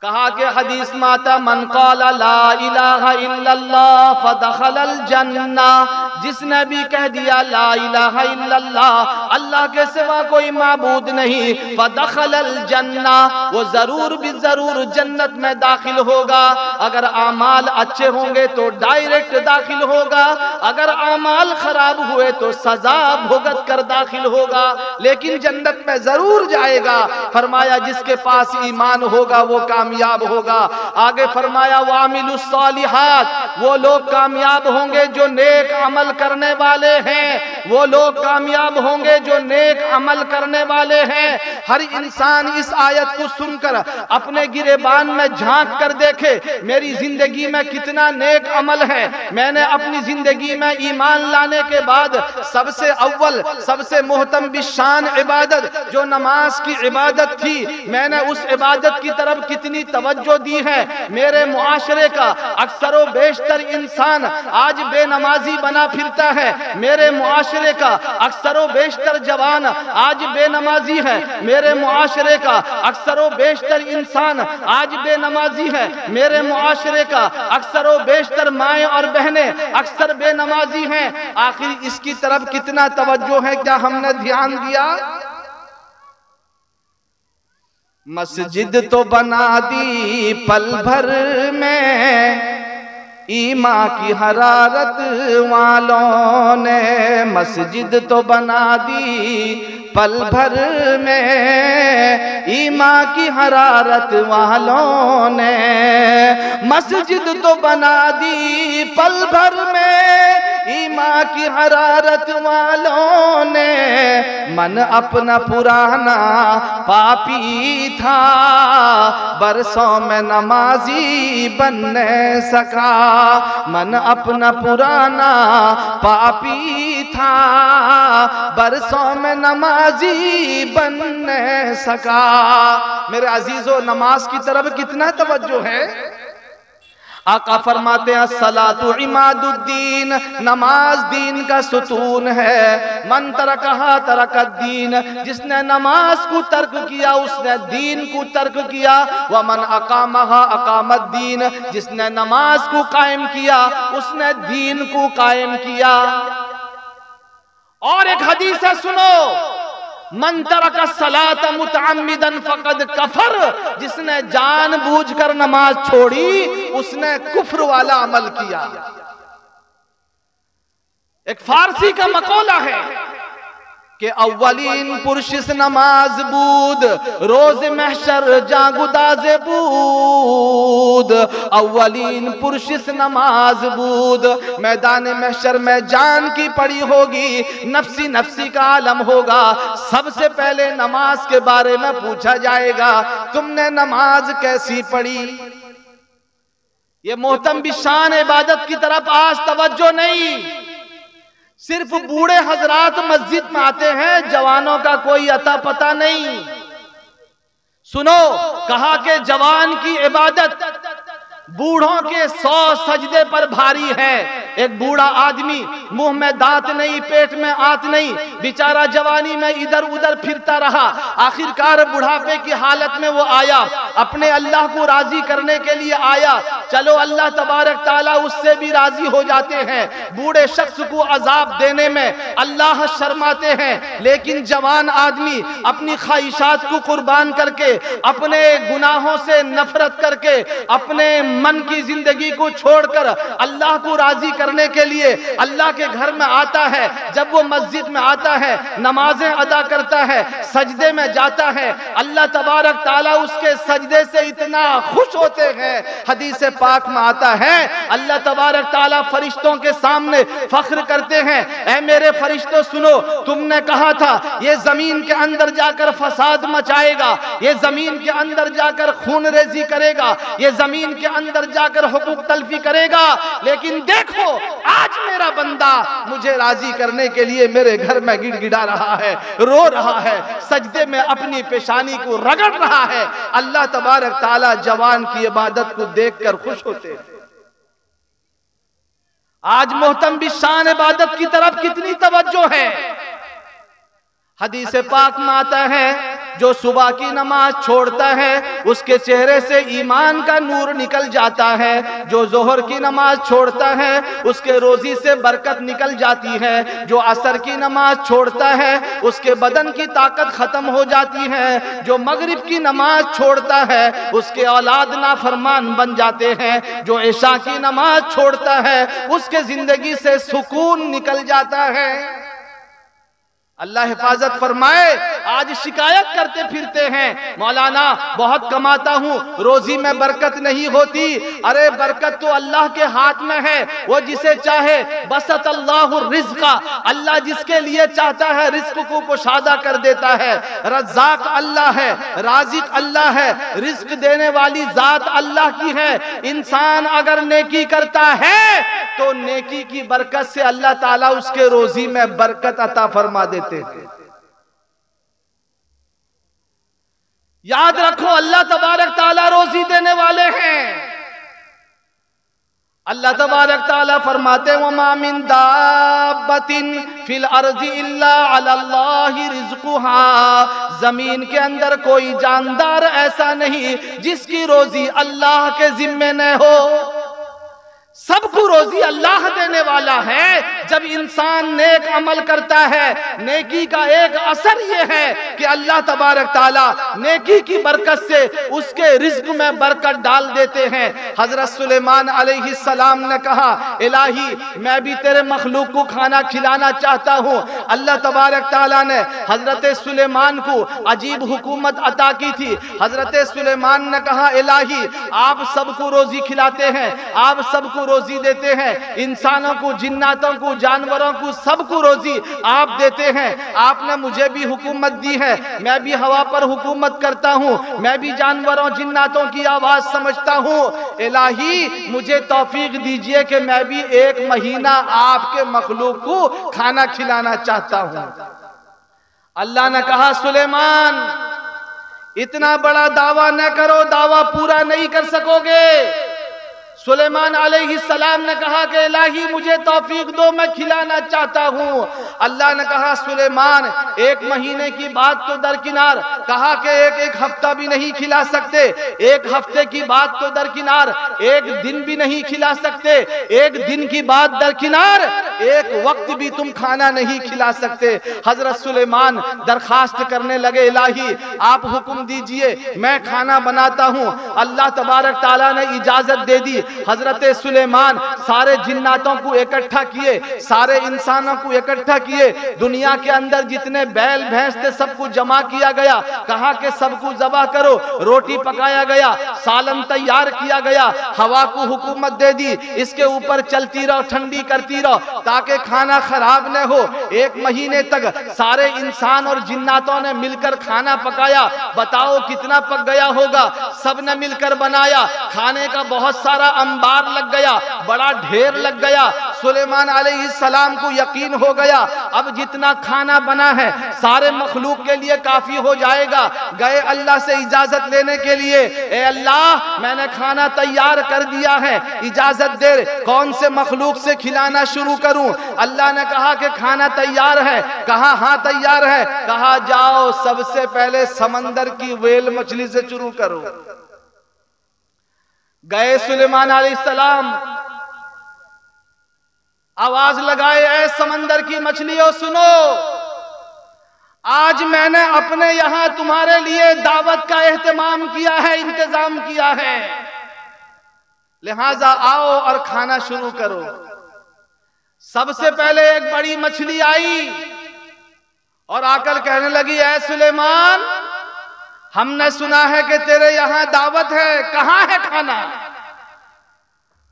کہا کہ حدیث میں آتا من قال لا الہ الا اللہ فدخل الجنہ، جس نے بھی کہہ دیا لا الہ الا اللہ، اللہ کے سوا کوئی معبود نہیں، فدخل الجنہ، وہ ضرور بھی ضرور جنت میں داخل ہوگا۔ اگر اعمال اچھے ہوں گے تو ڈائریکٹ داخل ہوگا، اگر اعمال خراب ہوئے تو سزا بھگت کر داخل ہوگا، لیکن جنت میں ضرور جائے گا۔ فرمایا جس کے پاس ایمان ہوگا وہ کامیاب ہوگا۔ آگے فرمایا وَعَمِلُوا الصَّالِحَاتِ، وہ لوگ کامیاب ہوں گے جو نیک عمل کرنے والے ہیں، وہ لوگ کامیاب ہوں گے جو نیک عمل کرنے والے ہیں۔ ہر انسان اس آیت کو سن کر اپنے گریبان میں جھانک کر دیکھے میری زندگی میں کتنا نیک عمل ہے۔ میں نے اپنی زندگی میں ایمان لانے کے بعد سب سے اول سب سے محتم بالشان عبادت جو نماز کی عبادت تھی، میں نے اس عبادت کی طرف کتنی توجہ دی ہے۔ میرے معاشرے کا اکثر و بیشتر انسان آج بے نمازی بنا پھرتا ہے، میرے معاشرے کا اکثر و بیشتر جوان آج بے نمازی ہے، میرے معاشرے کا اکثر و بیشتر انسان آج بے نمازی ہے، میرے معاشرے کا اکثر و بیشتر مائیں اور بہنیں اکثر بے نمازی ہیں۔ آخر اس کی طرف کتنا توجہ ہے، کیا ہم نے دھیان دیا؟ مسجد تو بنا دی پل بھر میں ایمان کی حرارت والوں نے، مسجد تو بنا دی پل بھر میں ایمان کی حرارت والوں نے، مسجد تو بنا دی پل بھر میں ایمان کی حرارت والوں نے، من اپنا پرانا پاپی تھا، برسوں میں نمازی بن نہ سکا۔ من اپنا پرانا پاپی تھا، برسوں میں نمازی بن نہ سکا۔ میرے عزیزو، نماز کی طرف کتنا توجہ ہے؟ آقا فرماتے ہیں الصلاۃ عماد الدین، نماز دین کا ستون ہے۔ من ترکہا ترک الدین، جس نے نماز کو ترک کیا اس نے دین کو ترک کیا۔ ومن اقامہا اقام الدین، جس نے نماز کو قائم کیا اس نے دین کو قائم کیا۔ اور ایک حدیث ہے، سنو، من ترک الصلاۃ متعمدا فقد کفر، جس نے جان بوجھ کر نماز چھوڑی اس نے کفر والا عمل کیا۔ ایک فارسی کا مقولہ ہے کہ اولین پرشس نماز بود، روز محشر جاگداز بود۔ اولین پرشس نماز بود، میدان محشر میں جان کی پڑی ہوگی، نفسی نفسی کا عالم ہوگا۔ سب سے پہلے نماز کے بارے میں پوچھا جائے گا، تم نے نماز کیسی پڑھی؟ یہ محتم بشان عبادت کی طرف آج توجہ نہیں، صرف بوڑھے حضرات مسجد میں آتے ہیں، جوانوں کا کوئی عطا پتہ نہیں۔ سنو، کہا کہ جوان کی عبادت بوڑھوں کے 100 سجدے پر بھاری ہے۔ ایک بوڑھا آدمی، منہ میں دانت نہیں، پیٹ میں آنت نہیں، بیچارہ جوانی میں ادھر ادھر پھرتا رہا، آخرکار بڑھاپے کی حالت میں وہ آیا، اپنے اللہ کو راضی کرنے کے لیے آیا۔ چلو اللہ تبارک تعالیٰ اس سے بھی راضی ہو جاتے ہیں، بوڑھے شخص کو عذاب دینے میں اللہ شرماتے ہیں، لیکن جوان آدمی اپنی خواہشات کو قربان کر کے، اپنے گناہوں سے نفرت کر کے، اپنے من کی زندگی کو چھوڑ کر اللہ کو راضی کرنے کے لیے اللہ کے گھر میں آتا ہے۔ جب وہ مسجد میں آتا ہے، نمازیں ادا کرتا ہے، سجدے میں جاتا ہے، اللہ تبارک تعالیٰ اس کے سجدے سے اتنا خوش ہوتے ہیں۔ حدیث پاک میں آتا ہے اللہ تبارک تعالیٰ فرشتوں کے سامنے فخر کرتے ہیں، اے میرے فرشتوں سنو، تم نے کہا تھا یہ زمین کے اندر جا کر فساد مچائے گا، یہ زمین کے اندر جا کر خون ریزی کرے گا، یہ زمین کے اندر جا کر حقوق تلفی کرے گا، لیکن دیکھو آج میرا بندہ مجھے راضی کرنے کے لیے میرے گھر میں گڑ گڑا رہا ہے، رو رہا ہے، سجدے میں اپنی پیشانی کو رگڑ رہا ہے۔ اللہ تبارک تعالیٰ جوان کی عبادت کو دیکھ کر خوش ہوتے ہیں۔ آج محتم بشان عبادت کی طرف کتنی توجہ ہے؟ حدیث پاک میں آتا ہے جو صبح کی نماز چھوڑتا ہے اس کے چہرے سے ایمان کا نور نکل جاتا ہے، جو ظہر کی نماز چھوڑتا ہے اس کے روزی سے برکت نکل جاتی ہے، جو عصر کی نماز چھوڑتا ہے اس کے بدن کی طاقت ختم ہو جاتی ہے، جو مغرب کی نماز چھوڑتا ہے اس کے اولاد نافرمان بن جاتے ہیں، جو عشاء کی نماز چھوڑتا ہے اس کے زندگی سے سکون نکل جاتا ہے۔ اللہ حفاظت فرمائے۔ آج شکایت کرتے پھرتے ہیں مولانا بہت کماتا ہوں، روزی میں برکت نہیں ہوتی۔ ارے برکت تو اللہ کے ہاتھ میں ہے، وہ جسے چاہے بسط اللہ الرزق، اللہ جس کے لیے چاہتا ہے رزق کو کشادہ کر دیتا ہے۔ رزاق اللہ ہے، رازق اللہ ہے، رزق دینے والی ذات اللہ کی ہے۔ انسان اگر نیکی کرتا ہے تو نیکی کی برکت سے اللہ تعالیٰ اس کے روزی میں برکت عطا فرما دیتے ہیں۔ یاد رکھو اللہ تبارک تعالیٰ روزی دینے والے ہیں۔ اللہ تبارک تعالیٰ فرماتے وَمَا مِن دَابَّةٍ فِي الْأَرْضِ إِلَّا عَلَى اللَّهِ رِزْقُهَا، زمین کے اندر کوئی جاندار ایسا نہیں جس کی روزی اللہ کے ذمے نہ ہو۔ سب کو روزی اللہ دینے والا ہے۔ جب انسان نیک عمل کرتا ہے، نیکی کا ایک اثر یہ ہے کہ اللہ تبارک تعالیٰ نیکی کی برکت سے اس کے رزق میں برکت ڈال دیتے ہیں۔ حضرت سلیمان علیہ السلام نے کہا الہی میں بھی تیرے مخلوق کو کھانا کھلانا چاہتا ہوں۔ اللہ تبارک تعالیٰ نے حضرت سلیمان کو عجیب حکومت عطا کی تھی۔ حضرت سلیمان نے کہا الہی آپ سب کو روزی کھلاتے ہیں، آپ سب کو روزی دیتے ہیں، انسانوں کو، جناتوں کو، جانوروں کو، سب کو روزی آپ دیتے ہیں۔ آپ نے مجھے بھی حکومت دی ہے، میں بھی ہوا پر حکومت کرتا ہوں، میں بھی جانوروں جناتوں کی آواز سمجھتا ہوں۔ الہی مجھے توفیق دیجئے کہ میں بھی ایک مہینہ آپ کے مخلوق کو کھانا کھلانا چاہتا ہوں۔ اللہ نے کہا سلیمان اتنا بڑا دعویٰ نہ کرو، دعویٰ پورا نہیں کر سکو گے۔ سلیمان علیہ السلام نے کہا کہ الہی مجھے توفیق دو، میں کھلانا چاہتا ہوں۔ اللہ نے کہا سلیمان ایک مہینے کی بات تو درکنار، کہا کہ ایک ہفتہ بھی نہیں کھلا سکتے، ایک ہفتے کی بات تو درکنار، ایک دن بھی نہیں کھلا سکتے، ایک دن کی بات درکنار، ایک وقت بھی تم کھانا نہیں کھلا سکتے۔ حضرت سلیمان درخواست کرنے لگے الہی آپ حکم دیجئے میں کھانا بناتا ہوں۔ اللہ تبارک تعالیٰ نے اجازت دے دی۔ حضرت سلیمان سارے جناتوں کو اکٹھا کیے، سارے انسانوں کو اکٹھا کیے، دنیا کے اندر جتنے بیل بھینس تھے سب کو جمع کیا گیا، کہا کہ سب کو ذبح کرو، روٹی پکایا گیا، سالن تیار کیا گیا، ہوا کو حکومت دے دی اس کے اوپر چلتی رہو، ٹھنڈی کرتی رہو تاکہ کھانا خراب نہ ہو۔ ایک مہینے تک سارے انسان اور جناتوں نے مل کر کھانا پکایا، بتاؤ کتنا پک گیا ہوگا؟ سب نے مل کر بنایا، کھانے کا بہت سارا انبار لگ گیا، بڑا ڈھیر لگ گیا۔ سلیمان علیہ السلام کو یقین ہو گیا اب جتنا کھانا بنا ہے سارے مخلوق کے لیے کافی ہو جائے گا۔ گئے اللہ سے اجازت لینے کے لیے، اے اللہ میں نے کھانا تیار کر دیا ہے، اجازت دے کون سے مخلوق سے کھلانا شروع کروں؟ اللہ نے کہا کہ کھانا تیار ہے، کہا ہاں تیار ہے، کہا جاؤ سب سے پہلے سمندر کی ویل مچھلی سے شروع کرو۔ گئے سلیمان علیہ السلام، آواز لگائے اے سمندر کی مچھلیوں سنو، آج میں نے اپنے یہاں تمہارے لیے دعوت کا اہتمام کیا ہے، انتظام کیا ہے، لہذا آؤ اور کھانا شروع کرو۔ سب سے پہلے ایک بڑی مچھلی آئی اور آ کر کہنے لگی اے سلیمان ہم نے سنا ہے کہ تیرے یہاں دعوت ہے، کہاں ہے کھانا؟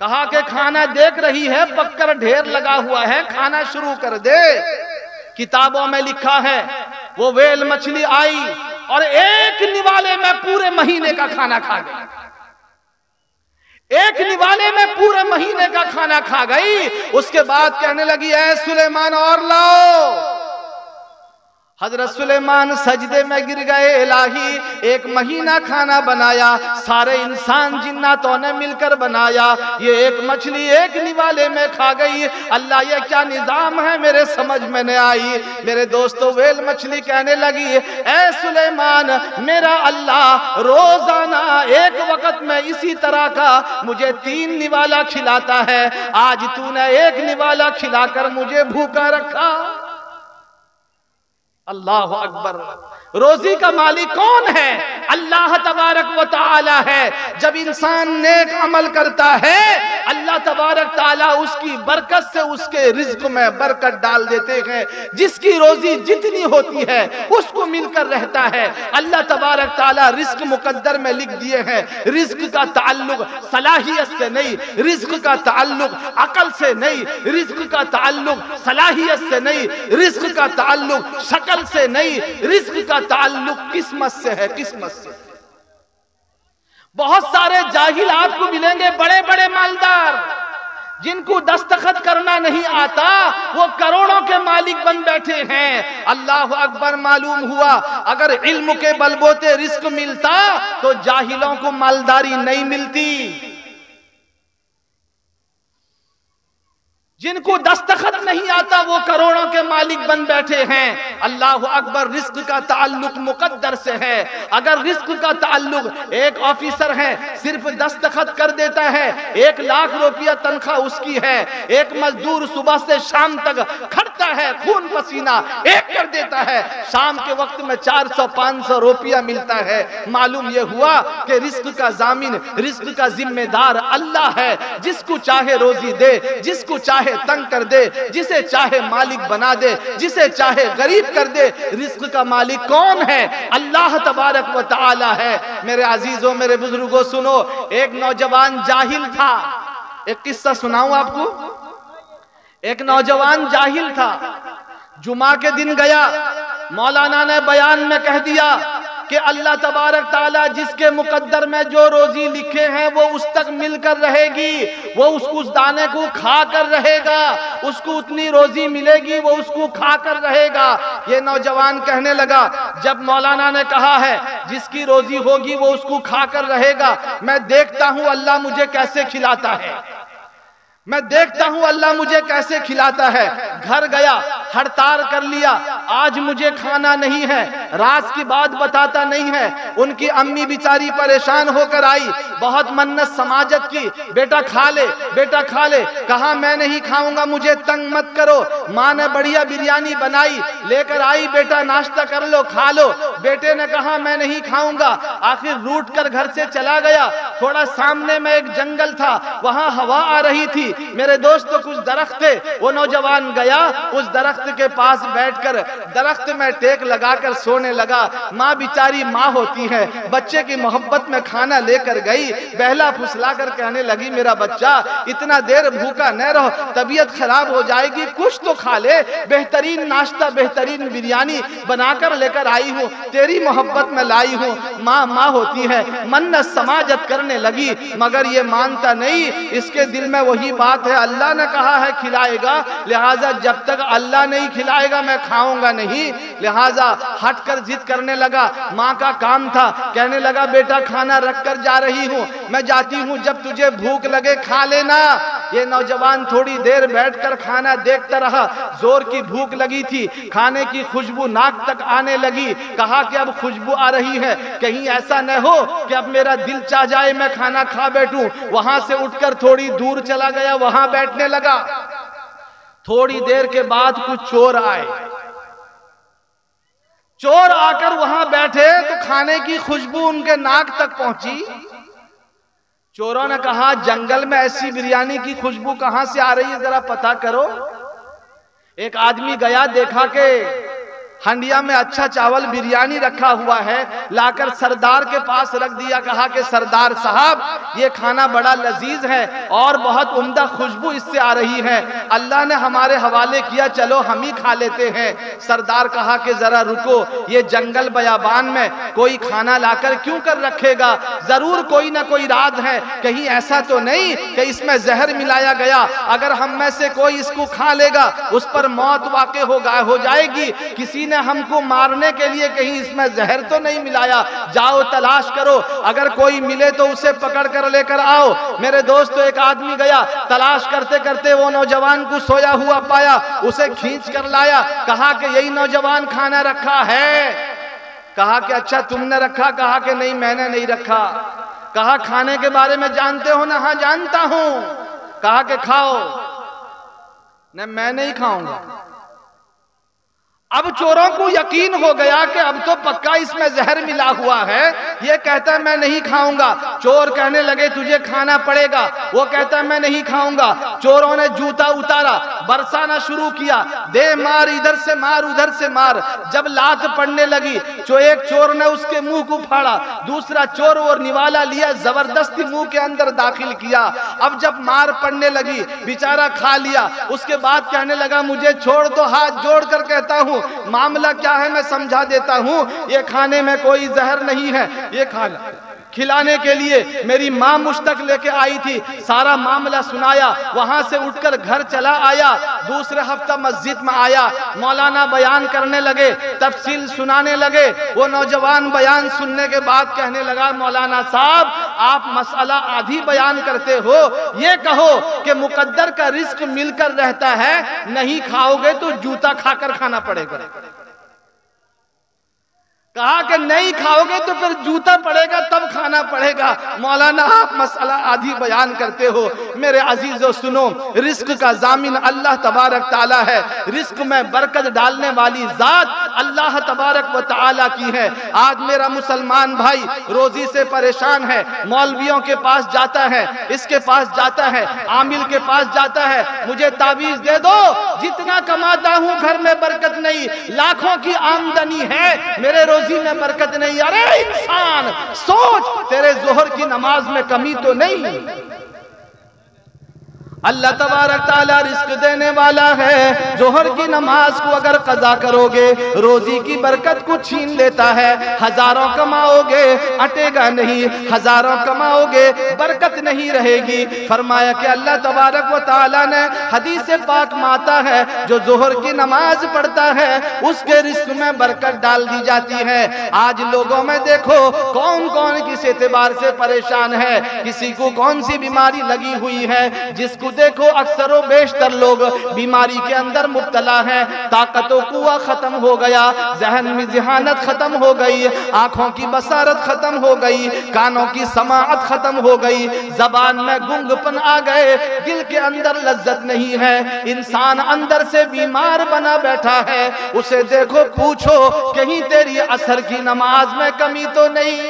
کہا کہ کھانا دیکھ رہی ہے پک کر ڈھیر لگا ہوا ہے، کھانا شروع کر دے۔ کتابوں میں لکھا ہے وہ ویل مچھلی آئی اور ایک نوالے میں پورے مہینے کا کھانا کھا گئی، ایک نوالے میں پورے مہینے کا کھانا کھا گئی۔ اس کے بعد کہنے لگی اے سلیمان اور لاؤ۔ حضرت سلیمان سجدے میں گر گئے، الہی ایک مہینہ کھانا بنایا، سارے انسان جناتوں نے مل کر بنایا، یہ ایک مچھلی ایک نوالے میں کھا گئی، اللہ یہ کیا نظام ہے میرے سمجھ میں نہیں آئی۔ میرے دوستو ویل مچھلی کہنے لگی اے سلیمان میرا اللہ روزانہ ایک وقت میں اسی طرح کا مجھے 3 نوالا کھلاتا ہے، آج تو نے ایک نوالا کھلا کر مجھے بھوکا رکھا۔ اللہ اکبر۔ روزی کا مالک کون ہے؟ اللہ تبارک و تعالی ہے۔ جب انسان نیک عمل کرتا ہے اللہ تبارک تعالی اس کی برکت سے اس کے رزق میں برکت ڈال دیتے ہیں، جس کی روزی جتنی ہوتی ہے اس کو مل کر رہتا ہے۔ اللہ تبارک تعالی رزق مقدر میں لکھ دیے ہیں، رزق کا تعلق صلاحیت سے نہیں، رزق کا تعلق عقل سے نہیں، رزق کا تعلق صلاحیت سے نہیں، رزق کا تعلق شکل سے نہیں، رزق کا تعلق قسمت سے ہے، قسمت سے۔ بہت سارے جاہل آپ کو ملیں گے، بڑے بڑے مالدار جن کو دستخط کرنا نہیں آتا، وہ کروڑوں کے مالک بن بیٹھے ہیں۔ اللہ اکبر۔ معلوم ہوا اگر علم کے بلبوتے رزق ملتا تو جاہلوں کو مالداری نہیں ملتی۔ جن کو دستخط نہیں آتا وہ کروڑوں کے مالک بن بیٹھے ہیں۔ اللہ اکبر۔ رزق کا تعلق مقدر سے ہے۔ اگر رزق کا تعلق ایک آفیسر ہے صرف دستخط کر دیتا ہے، 1 لاکھ روپیہ تنخواہ اس کی ہے، ایک مزدور صبح سے شام تک کھٹتا ہے، خون پسینہ ایک کر دیتا ہے، شام کے وقت میں 400-500 روپیہ ملتا ہے۔ معلوم یہ ہوا کہ رزق کا ضامن، رزق کا ذمہ دار اللہ ہے، جس کو چاہے روزی دے، جس کو چاہے تنگ کر دے، جسے چاہے مالک بنا دے، جسے چاہے غریب کر دے۔ رزق کا مالک کون ہے؟ اللہ تبارک و تعالی ہے۔ میرے عزیزوں، میرے بزرگوں سنو، ایک نوجوان جاہل تھا، ایک قصہ سناؤں آپ کو. ایک نوجوان جاہل تھا, جمعہ کے دن گیا, مولانا نے بیان میں کہہ دیا کہ اللہ تبارک تعالیٰ جس کے مقدر میں جو روزی لکھے ہیں وہ اس تک مل کر رہے گی, وہ اس دانے کو کھا کر رہے گا, اس کو اتنی روزی ملے گی وہ اس کو کھا کر رہے گا. یہ نوجوان کہنے لگا جب مولانا نے کہا ہے جس کی روزی ہوگی وہ اس کو کھا کر رہے گا, میں دیکھتا ہوں اللہ مجھے کیسے کھلاتا ہے, میں دیکھتا ہوں اللہ مجھے کیسے کھلاتا ہے. گھر گیا, ہڑتال کر لیا, آج مجھے کھانا نہیں ہے, راز کی بات بتاتا نہیں ہے. ان کی امی بیچاری پریشان ہو کر آئی, بہت منت سماجت کی, بیٹا کھا لے, بیٹا کھا لے. کہا میں نہیں کھاؤں گا, مجھے تنگ مت کرو. ماں نے بڑھیا بریانی بنائی لے کر آئی, بیٹا ناشتہ کر لو, کھا لو. بیٹے نے کہا میں نہیں کھاؤں گا. آخر روٹ کر گھر سے چلا گیا. تھوڑا سامنے میں ایک جنگل تھا, وہاں ہوا آ رہی تھی. میرے دوستو کچھ درخت تھے, وہ نوجوان گیا اس درخت کے پاس بیٹھ کر درخت میں ٹیک لگا کر سونے لگا. ماں بیچاری ماں ہوتی ہے, بچے کی محبت میں کھانا لے کر گئی, بہلا پھسلا کر کہنے لگی میرا بچہ اتنا دیر بھوکا نہ رہو, طبیعت خراب ہو جائے گی, کچھ تو کھا لے, بہترین ناشتہ بہترین بریانی بنا کر لے کر آئی ہوں, تیری محبت میں لائی ہوں. ماں ماں ہوتی ہے, منت سماجت کرنے لگی مگر یہ مانتا نہیں. اس کے دل میں وہی بات ہے, اللہ نے کہا ہے کھلائے گا, لہٰذا جب تک اللہ نہیں کھلائے گا میں کھاؤں گا نہیں. لہٰذا ہٹ کر ضد کرنے لگا. ماں کا کام تھا, کہنے لگا بیٹا کھانا رکھ کر جا رہی ہوں, میں جاتی ہوں, جب تجھے بھوک لگے کھا لینا. یہ نوجوان تھوڑی دیر بیٹھ کر کھانا دیکھتا رہا, زور کی بھوک لگی تھی, کھانے کی خوشبو ناک تک آنے لگی. کہا کہ اب خوشبو آ رہی ہے, کہیں ایسا نہ ہو کہ اب میرا دل چاہ جائے میں کھانا کھا بیٹھوں. وہاں سے اٹھ کر تھوڑی دور چلا گیا, وہاں بیٹھنے لگا. تھوڑی دیر کے بعد کچھ چور آئے, چور آ کر وہاں بیٹھے تو کھانے کی خوشبو ان کے ناک تک پہنچی. چوروں نے کہا جنگل میں ایسی بریانی کی خوشبو کہاں سے آ رہی ہے, ذرا پتہ کرو. ایک آدمی گیا, دیکھا کہ ہنڈیا میں اچھا چاول بریانی رکھا ہوا ہے, لا کر سردار کے پاس رکھ دیا. کہا کہ سردار صاحب یہ کھانا بڑا لذیذ ہے اور بہت عمدہ خوشبو اس سے آ رہی ہے, اللہ نے ہمارے حوالے کیا, چلو ہم ہی کھا لیتے ہیں. سردار کہا کہ ذرا رکو, یہ جنگل بیابان میں کوئی کھانا لا کر کیوں کر رکھے گا, ضرور کوئی نہ کوئی راز ہے, کہیں ایسا تو نہیں کہ اس میں زہر ملایا گیا, اگر ہم میں سے کوئی اس کو کھا لے گا اس پر موت واقع ہو جائے گی, کسی نے ہم کو مارنے کے لیے کہیں اس میں زہر تو نہیں ملایا, جاؤ تلاش کرو, اگر کوئی ملے تو اسے پکڑ کر لے کر آؤ. میرے دوستو ایک آدمی گیا, تلاش کرتے کرتے وہ نوجوان کو سویا ہوا پایا, اسے کھینچ کر لایا. کہا کہ یہی نوجوان کھانا رکھا ہے. کہا کہ اچھا تم نے رکھا, کہا کہ نہیں میں نے نہیں رکھا. کہا کھانے کے بارے میں جانتے ہو نا, ہاں جانتا ہوں. کہا کہ کھاؤ. نہیں میں نہیں کھاؤں گا. اب چوروں کو یقین ہو گیا کہ اب تو پکا اس میں زہر ملا ہوا ہے, یہ کہتا ہے میں نہیں کھاؤں گا. چور کہنے لگے تجھے کھانا پڑے گا, وہ کہتا ہے میں نہیں کھاؤں گا. چوروں نے جوتا اتارا, برسانا شروع کیا, دے مار, ادھر سے مار ادھر سے مار. جب لات پڑنے لگی ایک چور نے اس کے منہ کو پھاڑا, دوسرا چور اور نوالا لیا, زبردستی منہ کے اندر داخل کیا. اب جب مار پڑنے لگی بیچارہ کھا لیا. اس کے بعد کہنے لگا مجھے چھوڑ دو, ہاتھ جوڑ کر کہتا ہوں معاملہ کیا ہے میں سمجھا دیتا ہوں. یہ کھانے میں کوئی زہر نہیں ہے, یہ کھانا کھلانے کے لیے میری ماں مجھ تک لے کے آئی تھی. سارا معاملہ سنایا, وہاں سے اٹھ کر گھر چلا آیا. دوسرے ہفتہ مسجد میں آیا, مولانا بیان کرنے لگے, تفصیل سنانے لگے. وہ نوجوان بیان سننے کے بعد کہنے لگا مولانا صاحب آپ مسئلہ آدھی بیان کرتے ہو, یہ کہو کہ مقدر کا رزق مل کر رہتا ہے, نہیں کھاؤ گے تو جوتا کھا کر کھانا پڑے گا. کہا کہ نہیں کھاؤ گے تو پھر جوتا پڑے گا تب کھانا پڑے گا. مولانا آپ مسئلہ آدھی بیان کرتے ہو. میرے عزیزو سنو, رزق کا ضامن اللہ تبارک تعالیٰ ہے, رزق میں برکت ڈالنے والی ذات اللہ تبارک و تعالیٰ کی ہے. آج میرا مسلمان بھائی روزی سے پریشان ہے, مولویوں کے پاس جاتا ہے, اس کے پاس جاتا ہے, عامل کے پاس جاتا ہے, مجھے تعویذ دے دو, جتنا کماتا ہوں گھر میں برکت نہیں, لاکھوں کی آمدنی ہے میرے روزی میں برکت نہیں. ارے انسان سوچ, تیرے ظہر کی نماز میں کمی تو نہیں, اللہ تبارک تعالیٰ رزق دینے والا ہے. ظہر کی نماز کو اگر قضا کرو گے روزی کی برکت کو چھین لیتا ہے. ہزاروں کماؤ گے اٹے گا نہیں, ہزاروں کماؤ گے برکت نہیں رہے گی. فرمایا کہ اللہ تبارک و تعالیٰ نے حدیث پاک میں آتا ہے جو ظہر کی نماز پڑھتا ہے اس کے رزق میں برکت ڈال دی جاتی ہے. آج لوگوں میں دیکھو کون کون کس اعتبار سے پریشان ہے, کسی کو کون سی بیماری لگی ہوئی ہے. جس کو دیکھو اکثر و بیشتر لوگ بیماری کے اندر مبتلا ہیں. طاقت و قوہ ختم ہو گیا, ذہن میں ذہانت ختم ہو گئی, آنکھوں کی بصارت ختم ہو گئی, کانوں کی سماعت ختم ہو گئی, زبان میں گنگ پن آ گئے, دل کے اندر لذت نہیں ہے. انسان اندر سے بیمار بنا بیٹھا ہے. اسے دیکھو پوچھو کہیں تیری عصر کی نماز میں کمی تو نہیں؟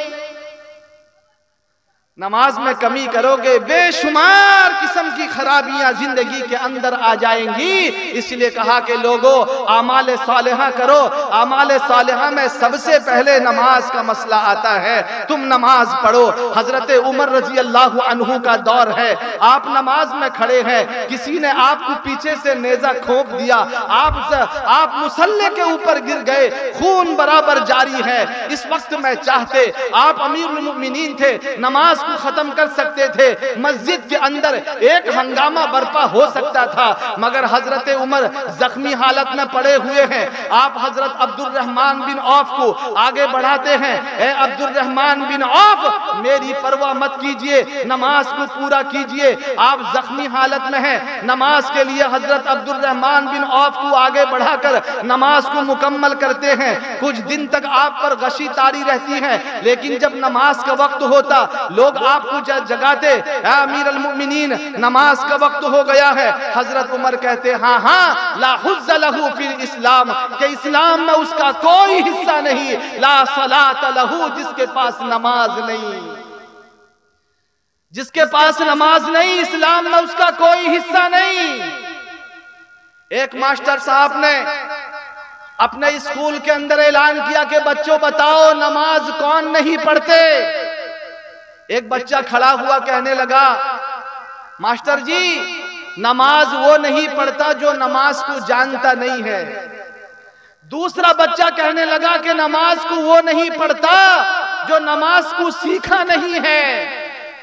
نماز میں کمی کرو گے بے شمار قسم کی خرابیاں زندگی کے اندر آ جائیں گی. اس لیے کہا کہ لوگوں اعمال صالحہ کرو. اعمال صالحہ میں سب سے پہلے نماز کا مسئلہ آتا ہے. تم نماز پڑھو. حضرت عمر رضی اللہ عنہ کا دور ہے, آپ نماز میں کھڑے ہیں, کسی نے آپ کو پیچھے سے نیزہ کھونپ دیا, آپ مصلی کے اوپر گر گئے, خون برابر جاری ہے. اس وقت میں چاہتے آپ امیر المؤمنین تھے, نماز کو ختم کر سکتے تھے, مسجد کے اندر ایک ہنگامہ برپا ہو سکتا تھا, مگر حضرت عمر زخمی حالت میں پڑے ہوئے ہیں. آپ حضرت عبد الرحمن بن عوف کو آگے بڑھاتے ہیں, اے عبد الرحمن بن عوف میری پرواہ مت کیجئے, نماز کو پورا کیجئے. آپ زخمی حالت میں ہیں, نماز کے لیے حضرت عبد الرحمن بن عوف کو آگے بڑھا کر نماز کو مکمل کرتے ہیں. کچھ دن تک آپ پر غشی طاری رہتی ہے, لیکن جب نماز کا وقت ہوتا لوگ آپ کو جگاتے, اے امیر المؤمنین نماز کا وقت ہو گیا ہے. حضرت عمر کہتے ہاں ہاں لا حظ لہو فی الاسلام, کہ اسلام میں اس کا کوئی حصہ نہیں. لا صلاۃ لہو, جس کے پاس نماز نہیں, جس کے پاس نماز نہیں, اسلام میں اس کا کوئی حصہ نہیں. ایک ماسٹر صاحب نے اپنے اسکول کے اندر اعلان کیا کہ بچوں بتاؤ نماز کون نہیں پڑھتے. ایک بچہ کھڑا ہوا کہنے لگا ماسٹر جی نماز وہ نہیں پڑھتا جو نماز کو جانتا نہیں ہے. دوسرا بچہ کہنے لگا کہ نماز کو وہ نہیں پڑھتا جو نماز کو سیکھا نہیں ہے.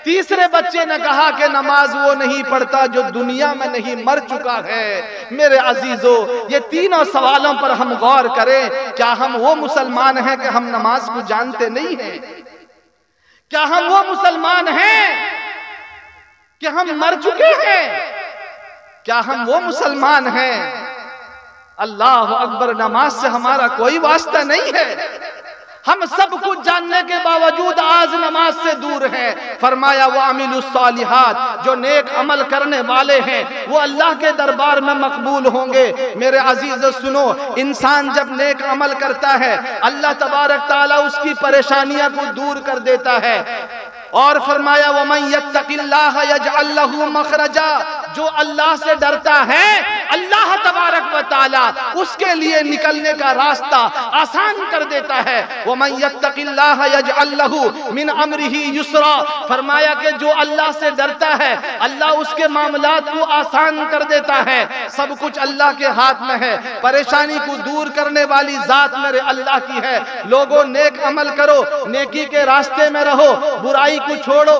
تیسرے بچے نے کہا کہ نماز وہ نہیں پڑھتا جو دنیا میں نہیں مر چکا ہے. میرے عزیزو یہ تینوں سوالوں پر ہم غور کریں. کیا ہم وہ مسلمان ہیں کہ ہم نماز کو جانتے نہیں ہیں؟ کیا ہم وہ مسلمان ہیں کہ ہم مر چکے ہیں؟ کیا ہم وہ مسلمان ہیں؟ اللہ اکبر, نماز سے ہمارا کوئی واسطہ نہیں ہے. ہم سب کچھ جاننے کے باوجود آج نماز سے دور ہیں. فرمایا وَعَمِلُوا الصَّالِحَاتِ, جو نیک عمل کرنے والے ہیں وہ اللہ کے دربار میں مقبول ہوں گے. میرے عزیز سنو, انسان جب نیک عمل کرتا ہے اللہ تبارک تعالیٰ اس کی پریشانیاں کو دور کر دیتا ہے. اور فرمایا وَمَن يَتَّقِ اللَّهَ يَجْعَلْ لَهُ مَخْرَجًا, جو اللہ سے ڈرتا ہے اللہ تبارک و تعالیٰ اس کے لیے نکلنے کا راستہ آسان کر دیتا ہے. وَمَن يَتَّقِ اللَّهَ يَجْعَلْ لَهُ مِنْ أَمْرِهِ يُسْرًا, فرمایا کہ جو اللہ سے ڈرتا ہے اللہ اس کے معاملات کو آسان کر دیتا ہے. سب کچھ اللہ کے ہاتھ میں ہے. پریشانی کو دور کرنے والی ذات میرے اللہ کی ہے. لوگوں نیک عمل کرو, نیکی کے راستے میں رہو, برائی کو چھوڑو.